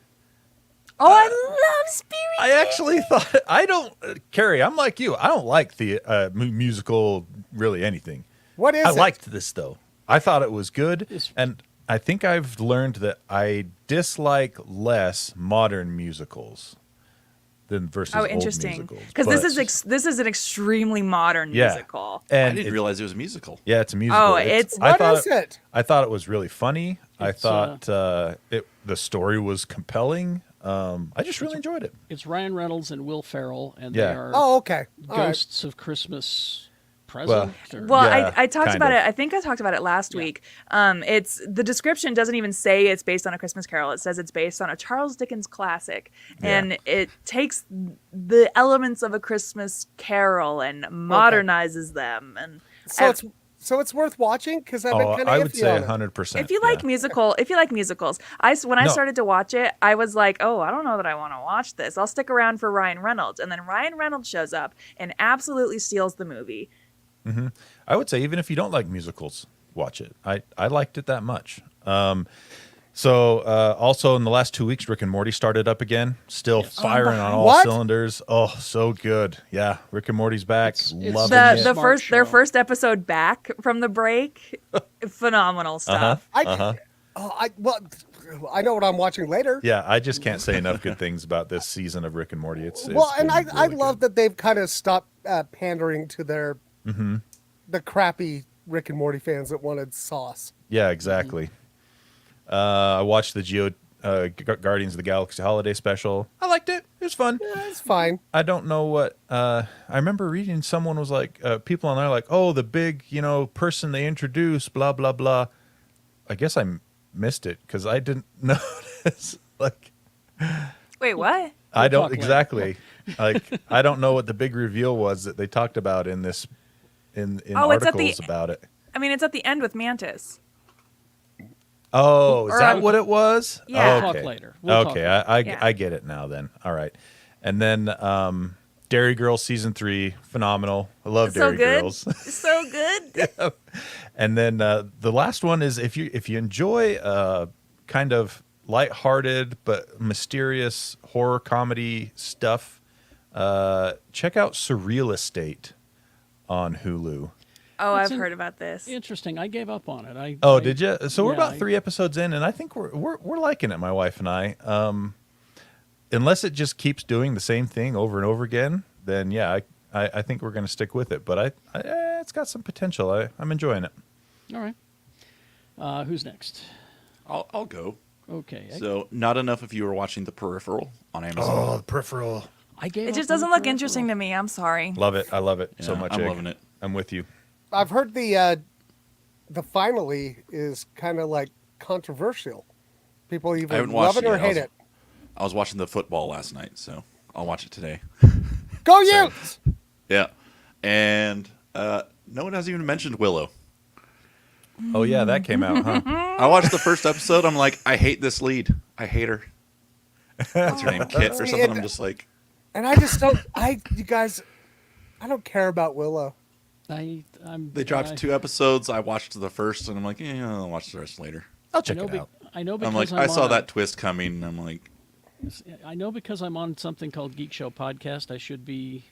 Oh, I love Spirit. I actually thought I don't, Carrie. I'm like you. I don't like the musical, really anything. What is I it? liked this though. I thought it was good, It's- and I think I've learned that I dislike less modern musicals than versus Oh, old interesting. musicals. Because this But- is this is an extremely modern Yeah. musical. I and didn't it- realize it was a musical. yeah, it's a musical. Oh, it's- I What thought is it? I thought it was really funny. I It's, thought the story was compelling. I just really enjoyed it. It's Ryan Reynolds and Will Ferrell, and Yeah. they are Oh, okay. All right. ghosts of Christmas present. or- Well, Yeah, I talked kind about of. it. I think I talked about it last week. It's the description doesn't even say it's based on a Christmas Carol. It says it's based on a Charles Dickens classic, and it takes the elements of a Christmas Carol and modernizes them. And So it's worth watching because I've been Oh, kind of I would iffy say on it. 100%. if you like musicals, when I No. started to watch it, I was like, oh, I don't know that I want to watch this. I'll stick around for Ryan Reynolds, and then Ryan Reynolds shows up and absolutely steals the movie. I would say even if you don't like musicals, watch it. I liked it that much. So also in the last 2 weeks, Rick and Morty started up again, still firing on all What? cylinders. Oh, so good. Yeah, Rick and Morty's back. It's Loving The it. Smart their show. first episode back from the break, phenomenal stuff. I know what I'm watching later. Yeah, I just can't say enough good things about this season of Rick and Morty. It's Well, and been I really love good. that they've kind of stopped pandering to their the crappy Rick and Morty fans that wanted sauce. Yeah, exactly. I watched the Guardians of the Galaxy holiday special. I liked it. It was fun. Yeah, it's fine. I don't know what. I remember reading someone was like, people on there like, oh, the big, person they introduced, blah blah blah. I guess I missed it because I didn't notice. Like, Wait, what? I don't talk later. exactly. Like, I don't know what the big reveal was that they talked about in this in Oh, it's at the- articles about it. I mean, it's at the end with Mantis. Oh, is Or that I'm- what it was? Yeah. We'll talk later. We'll talk Okay, later. I Yeah. get it now then. All right. And then Dairy Girls season 3, phenomenal. I love So Dairy good. Girls. So good. And then the last one is if you enjoy kind of lighthearted but mysterious horror comedy stuff, check out Surreal Estate on Hulu. Oh, It's I've heard about this. Interesting. I gave up on it. Oh, did you? So we're yeah, about 3 episodes in, and I think we're liking it, my wife and I. Unless it just keeps doing the same thing over and over again, then yeah, I think we're going to stick with it. But it's got some potential. I'm enjoying it. All right. Who's next? I'll go. Okay. So, not enough if you were watching The Peripheral on Amazon. The Peripheral. I gave It just up on doesn't the look interesting peripheral. to me. I'm sorry. Love it. I love it so Yeah, much. I'm Egg. loving it. I'm with you. I've heard the finally is kind of like controversial. People I either haven't love watched it or yet. hate it. I was watching the football last night, so I'll watch it today. Go Utes! Yeah. And no one has even mentioned Willow. Oh yeah, that came out, huh? I watched the first episode. I'm like, I hate this lead. I hate her. What's her name? Kit or something. I'm just like, And I just don't. You guys, I don't care about Willow. they dropped 2 episodes. I watched the first, and I'm like, yeah, I'll watch the rest later. I'll I check know, it out. I know because I'm like, I'm I saw on that twist coming, and I'm like, I know because I'm on something called Geekshow podcast. I should be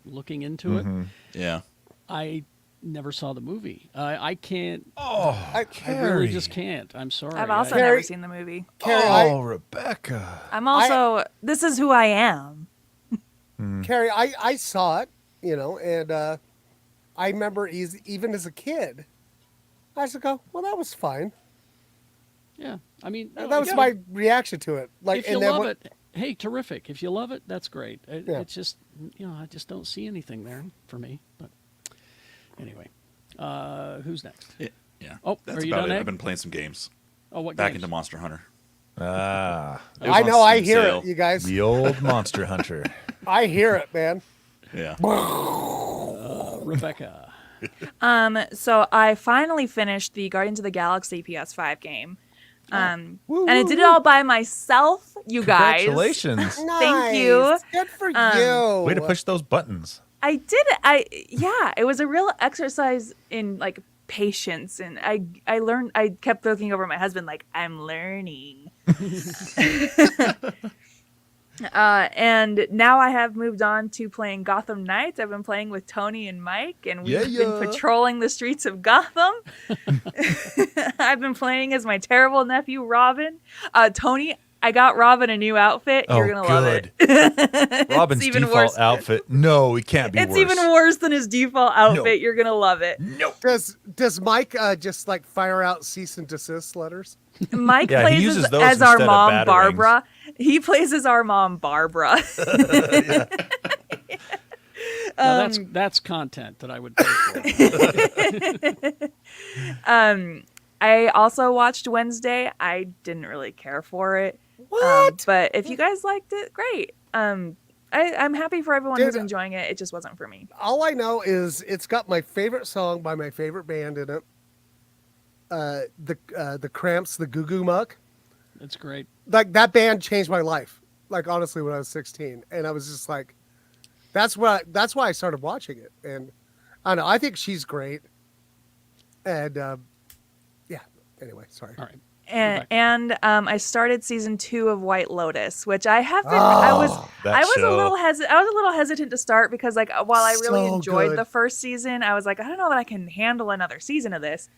looking into it. Yeah. I never saw the movie. I can't. I, I really just can't. I'm sorry. I've also Carrie- never seen the movie. Carrie, Oh, Rebecca. I'm also. This is who I am. Carrie, I saw it, and I remember even as a kid, I used to go, well, that was fine. Yeah, I mean, That was my reaction to it. Like, if you and then love when- it, hey, terrific. If you love it, that's great. Yeah. It's just, I just don't see anything there for me. But anyway, who's next? Yeah. Oh, That's are you about done, it. Ed? I've been playing some games. Oh, what Back games? into Monster Hunter. Ah, It was I on know, I Steam hear sale. it, you guys. the old Monster Hunter. I hear it, man. Yeah. Rebecca. So I finally finished the Guardians of the Galaxy PS5 game. And I did it all by myself, you guys. Congratulations. Thank you. Nice. Good for you. Way to push those buttons. I did it. Yeah, it was a real exercise in like patience, and I learned. I kept looking over at my husband like, I'm learning. And now I have moved on to playing Gotham Knights. I've been playing with Tony and Mike, and we've been patrolling the streets of Gotham. I've been playing as my terrible nephew Robin. Tony, I got Robin a new outfit. You're gonna love it. Robin's even default worse. outfit. No, it can't be It's worse. even worse than his default outfit. No. You're gonna love it. Does Mike just like fire out cease and desist letters? Mike Yeah, he plays uses as, those as our instead of mom batarangs. Barbara. He plays as our mom Barbara. Now, that's content that I would pay for. I also watched Wednesday. I didn't really care for it. What? But if you guys liked it, great. I'm happy for everyone who's Dude, enjoying it. It just wasn't for me. All I know is it's got my favorite song by my favorite band in it. The Cramps, the Goo Goo Muck. It's great. Like that band changed my life. Like honestly, when I was 16, and I was just like, that's why I started watching it. And I don't know. I think she's great. And yeah. Anyway, sorry. All right. And I started season 2 of White Lotus, which I have been. I was show. a little hesitant to start because like while I really So enjoyed good. the first season, I was like, I don't know that I can handle another season of this.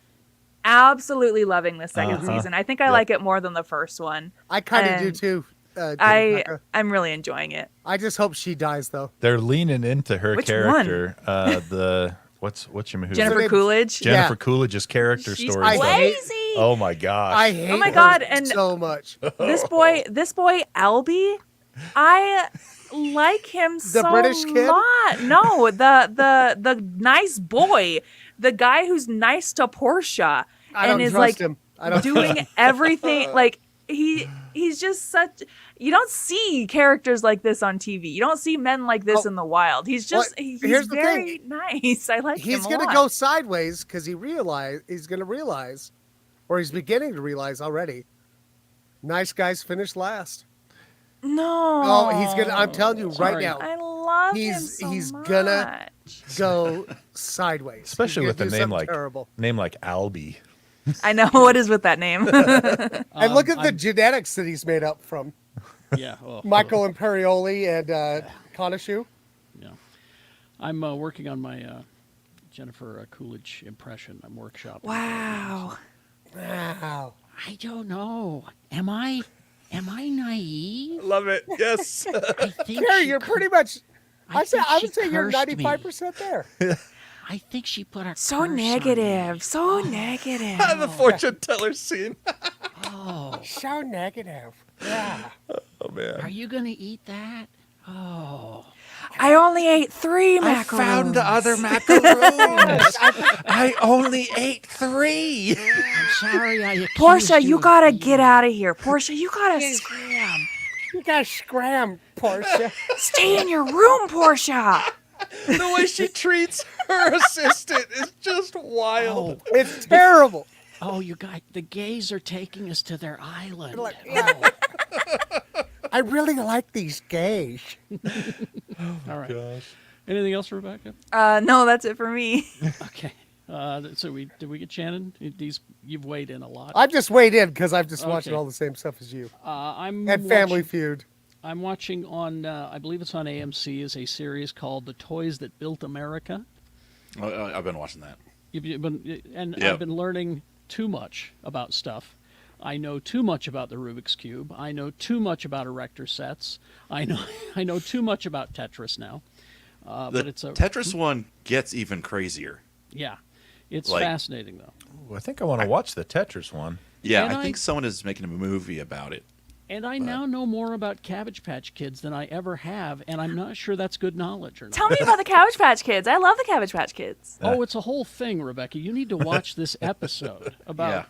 Absolutely loving the second season. I think I like it more than the first one. I kind of do And too. Rebecca. I'm really enjoying it. I just hope she dies though. They're leaning into her Which character. What's your who's Jennifer name? Coolidge. Jennifer Yeah. Coolidge's character She's story. crazy. Oh my gosh. I hate my her God, and- so much. This boy, Albie, I like him so British kid? much. No, the nice boy, the guy who's nice to Portia I don't and is trust like him. I don't doing everything like he's just such. You don't see characters like this on TV. You don't see men like this Oh. in the wild. He's just he's here's the very thing. nice. I like him He's a gonna lot. go sideways because he's gonna realize, or he's beginning to realize already. Nice guys finish last. No. Oh, he's gonna. I'm telling you right Sorry. now, I love him He's- so he's much. gonna go sideways. Especially He's with gonna a do name something like terrible. Albie. I know what is with that name. And look at the I'm- genetics that he's made up from Yeah. Oh, Michael Imperioli and Conishu. Yeah. I'm working on my Jennifer Coolidge impression. I'm workshopping. Wow. Wow. I don't know. Am I naive? Love it. Yes. I think Carrie, she you're cur- pretty much. I think she would say you're cursed me. 95% there. I think she put a So curse on me. negative. So negative. The fortune teller scene. Oh, So negative. Yeah. Oh man. are you gonna eat that? Oh, I only ate 3 macarons. other macaroons. I only ate 3. I'm sorry. I accused Portia, you of gotta eating. get out of here. Portia, you gotta scram. You got scram, Portia. Stay in your room, Portia. The way she treats her assistant is just wild. It's terrible. Oh, you guys, the gays are taking us to their island. Like, Oh, I really like these gays. all right. Anything else, Rebecca? No, that's it for me. Okay. So did we get Shannon? You've weighed in a lot. I've just weighed in because I've just watched Okay. all the same stuff as you. I'm And Family watching- Feud. I'm watching on, I believe it's on AMC, is a series called The Toys That Built America. I've been watching that. And Yep. I've been learning too much about stuff. I know too much about the Rubik's Cube. I know too much about erector sets. I know too much about Tetris now. The But it's a Tetris one gets even crazier. yeah, it's Like- fascinating though. Ooh, I think I want to watch the Tetris one. Yeah, And I think someone is making a movie about it. And I now know more about Cabbage Patch Kids than I ever have, and I'm not sure that's good knowledge or not. Tell me about the Cabbage Patch Kids. I love the Cabbage Patch Kids. Oh, it's a whole thing, Rebecca. You need to watch this episode about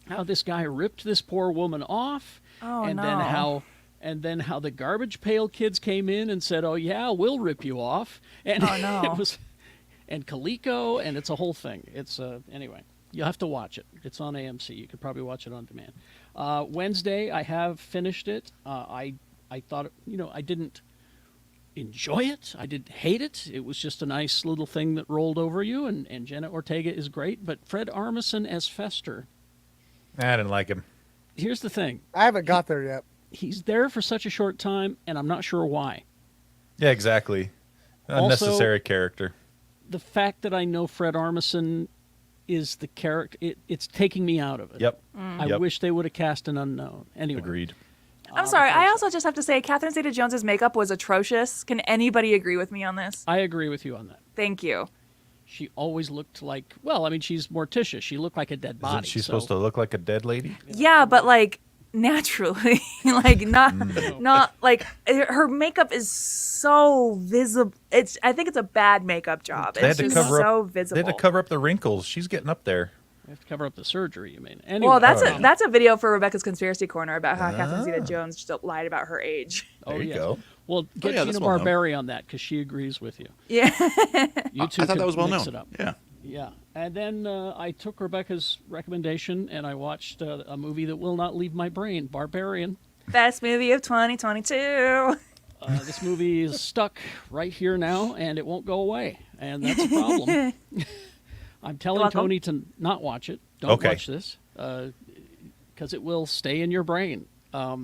how this guy ripped this poor woman off, Oh, and no. then how the Garbage Pail Kids came in and said, "Oh yeah, we'll rip you off." And Oh, no. it was, and Coleco, and it's a whole thing. It's anyway. You'll have to watch it. It's on AMC. You could probably watch it on demand. Wednesday, I have finished it. I thought, I didn't enjoy it. I didn't hate it. It was just a nice little thing that rolled over you, and Jenna Ortega is great. But Fred Armisen as Fester, I didn't like him. here's the thing. I haven't got there yet. He's there for such a short time, and I'm not sure why. Yeah, exactly. Also- Unnecessary character. The fact that I know Fred Armisen is the character, it's taking me out of it. Yep. I Yep. wish they would have cast an unknown. Anyway. Agreed. I'm sorry. I also just have to say, Catherine Zeta-Jones's makeup was atrocious. Can anybody agree with me on this? I agree with you on that. Thank you. She always looked like, well, I mean, she's Morticia. She looked like a dead body. Isn't she so- supposed to look like a dead lady? Yeah, but like naturally, like not like her makeup is so visible. I think it's a bad makeup job. They had It's to just cover so up. visible. They had to cover up the wrinkles. She's getting up there. We have to cover up the surgery, you mean? Anyway, Well, that's Oh. that's a video for Rebecca's Conspiracy Corner about how Catherine Zeta-Jones just lied about her age. Oh, There you yes. go. Well, get yeah, Gina that's well known. Barberi on that because she agrees with you. Yeah. You two I thought could that was well mix known. it up. Yeah. Yeah. And then I took Rebecca's recommendation and I watched a movie that will not leave my brain, Barbarian. Best movie of 2022. This movie is stuck right here now, and it won't go away, and that's a problem. I'm telling welcome. Tony to not watch it. Don't Okay. watch this, because it will stay in your brain. I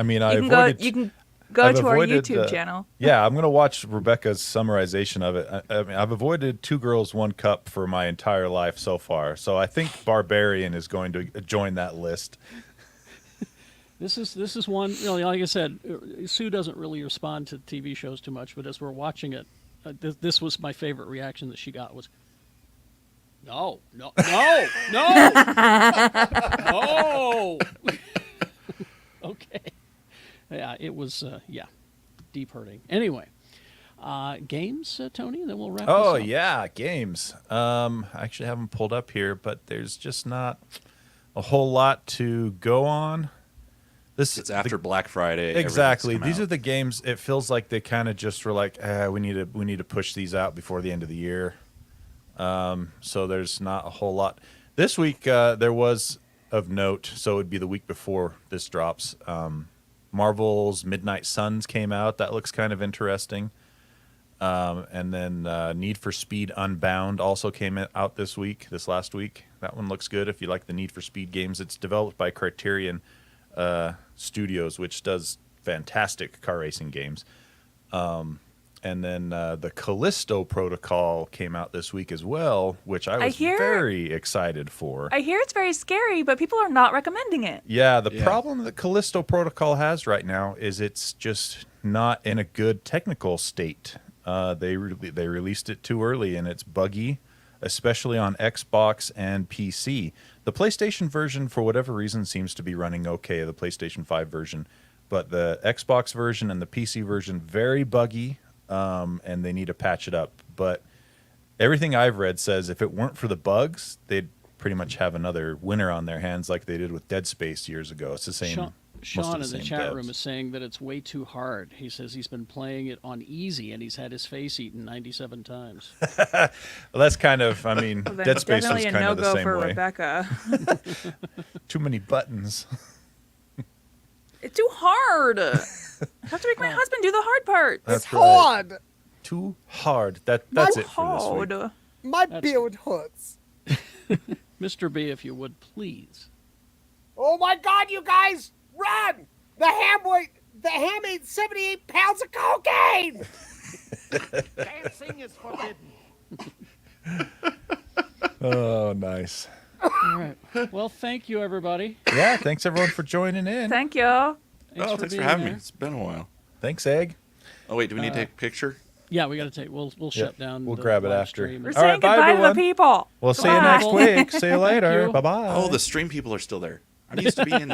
mean, I You can go. avoided. You can go I've to our avoided, YouTube channel. Yeah, I'm gonna watch Rebecca's summarization of it. I mean, I've avoided Two Girls, One Cup for my entire life so far, so I think Barbarian is going to join that list. This is one. Like I said, Sue doesn't really respond to TV shows too much, but as we're watching it, this was my favorite reaction that she got was, no, no, no, no, no. Okay. Yeah, it was. Deep hurting. Anyway, games, Tony, and then we'll wrap. Oh this up. yeah, games. I actually have them pulled up here, but there's just not a whole lot to go on. It's after Black Friday. Exactly. everything's These come are the games. It feels like they kind of just were like, we need to push these out before the end of the year. So there's not a whole lot. This week there was of note. So it would be the week before this drops. Marvel's Midnight Suns came out. That looks kind of interesting. And then Need for Speed Unbound also came out this last week. That one looks good if you like the Need for Speed games. It's developed by Criterion Studios, which does fantastic car racing games. And then the Callisto Protocol came out this week as well, which I was very excited for. I hear it's very scary, but people are not recommending it. Yeah, the problem that Callisto Protocol has right now is it's just not in a good technical state. They released it too early, and it's buggy, especially on Xbox and PC. The PlayStation version, for whatever reason, seems to be running okay, the PlayStation 5 version. But the Xbox version and the PC version, very buggy, and they need to patch it up. But everything I've read says if it weren't for the bugs, they'd pretty much have another winner on their hands like they did with Dead Space years ago. It's the same. Sean in the chat room is saying that it's way too hard. He says he's been playing it on easy and he's had his face eaten 97 times. Well, that's kind of, I mean, Well, then Dead Space was definitely a kind of the no-go same for way. Rebecca. Too many buttons. It's too hard. I have to make my husband do the hard part. That's It's right. hard. Too hard. That's it for this week. Hard. My That's- beard hurts. Mr. B, if you would, please. Oh my God, you guys, run! The The ham ate 78 pounds of cocaine. Dancing is forbidden. Oh, nice. All right. Well, thank you, everybody. Yeah, thanks everyone for joining in. Thank you. Thanks for being having me. there. It's been a while. Thanks, Egg. Oh wait, do we need to take a picture? Yeah, we got to take. We'll shut down. We'll the grab it live after. stream. We're All saying right, bye, goodbye to everyone. the people. We'll see you Bye. next week. See you later. you. Bye bye. Oh, the stream people are still there. I'm used to being in the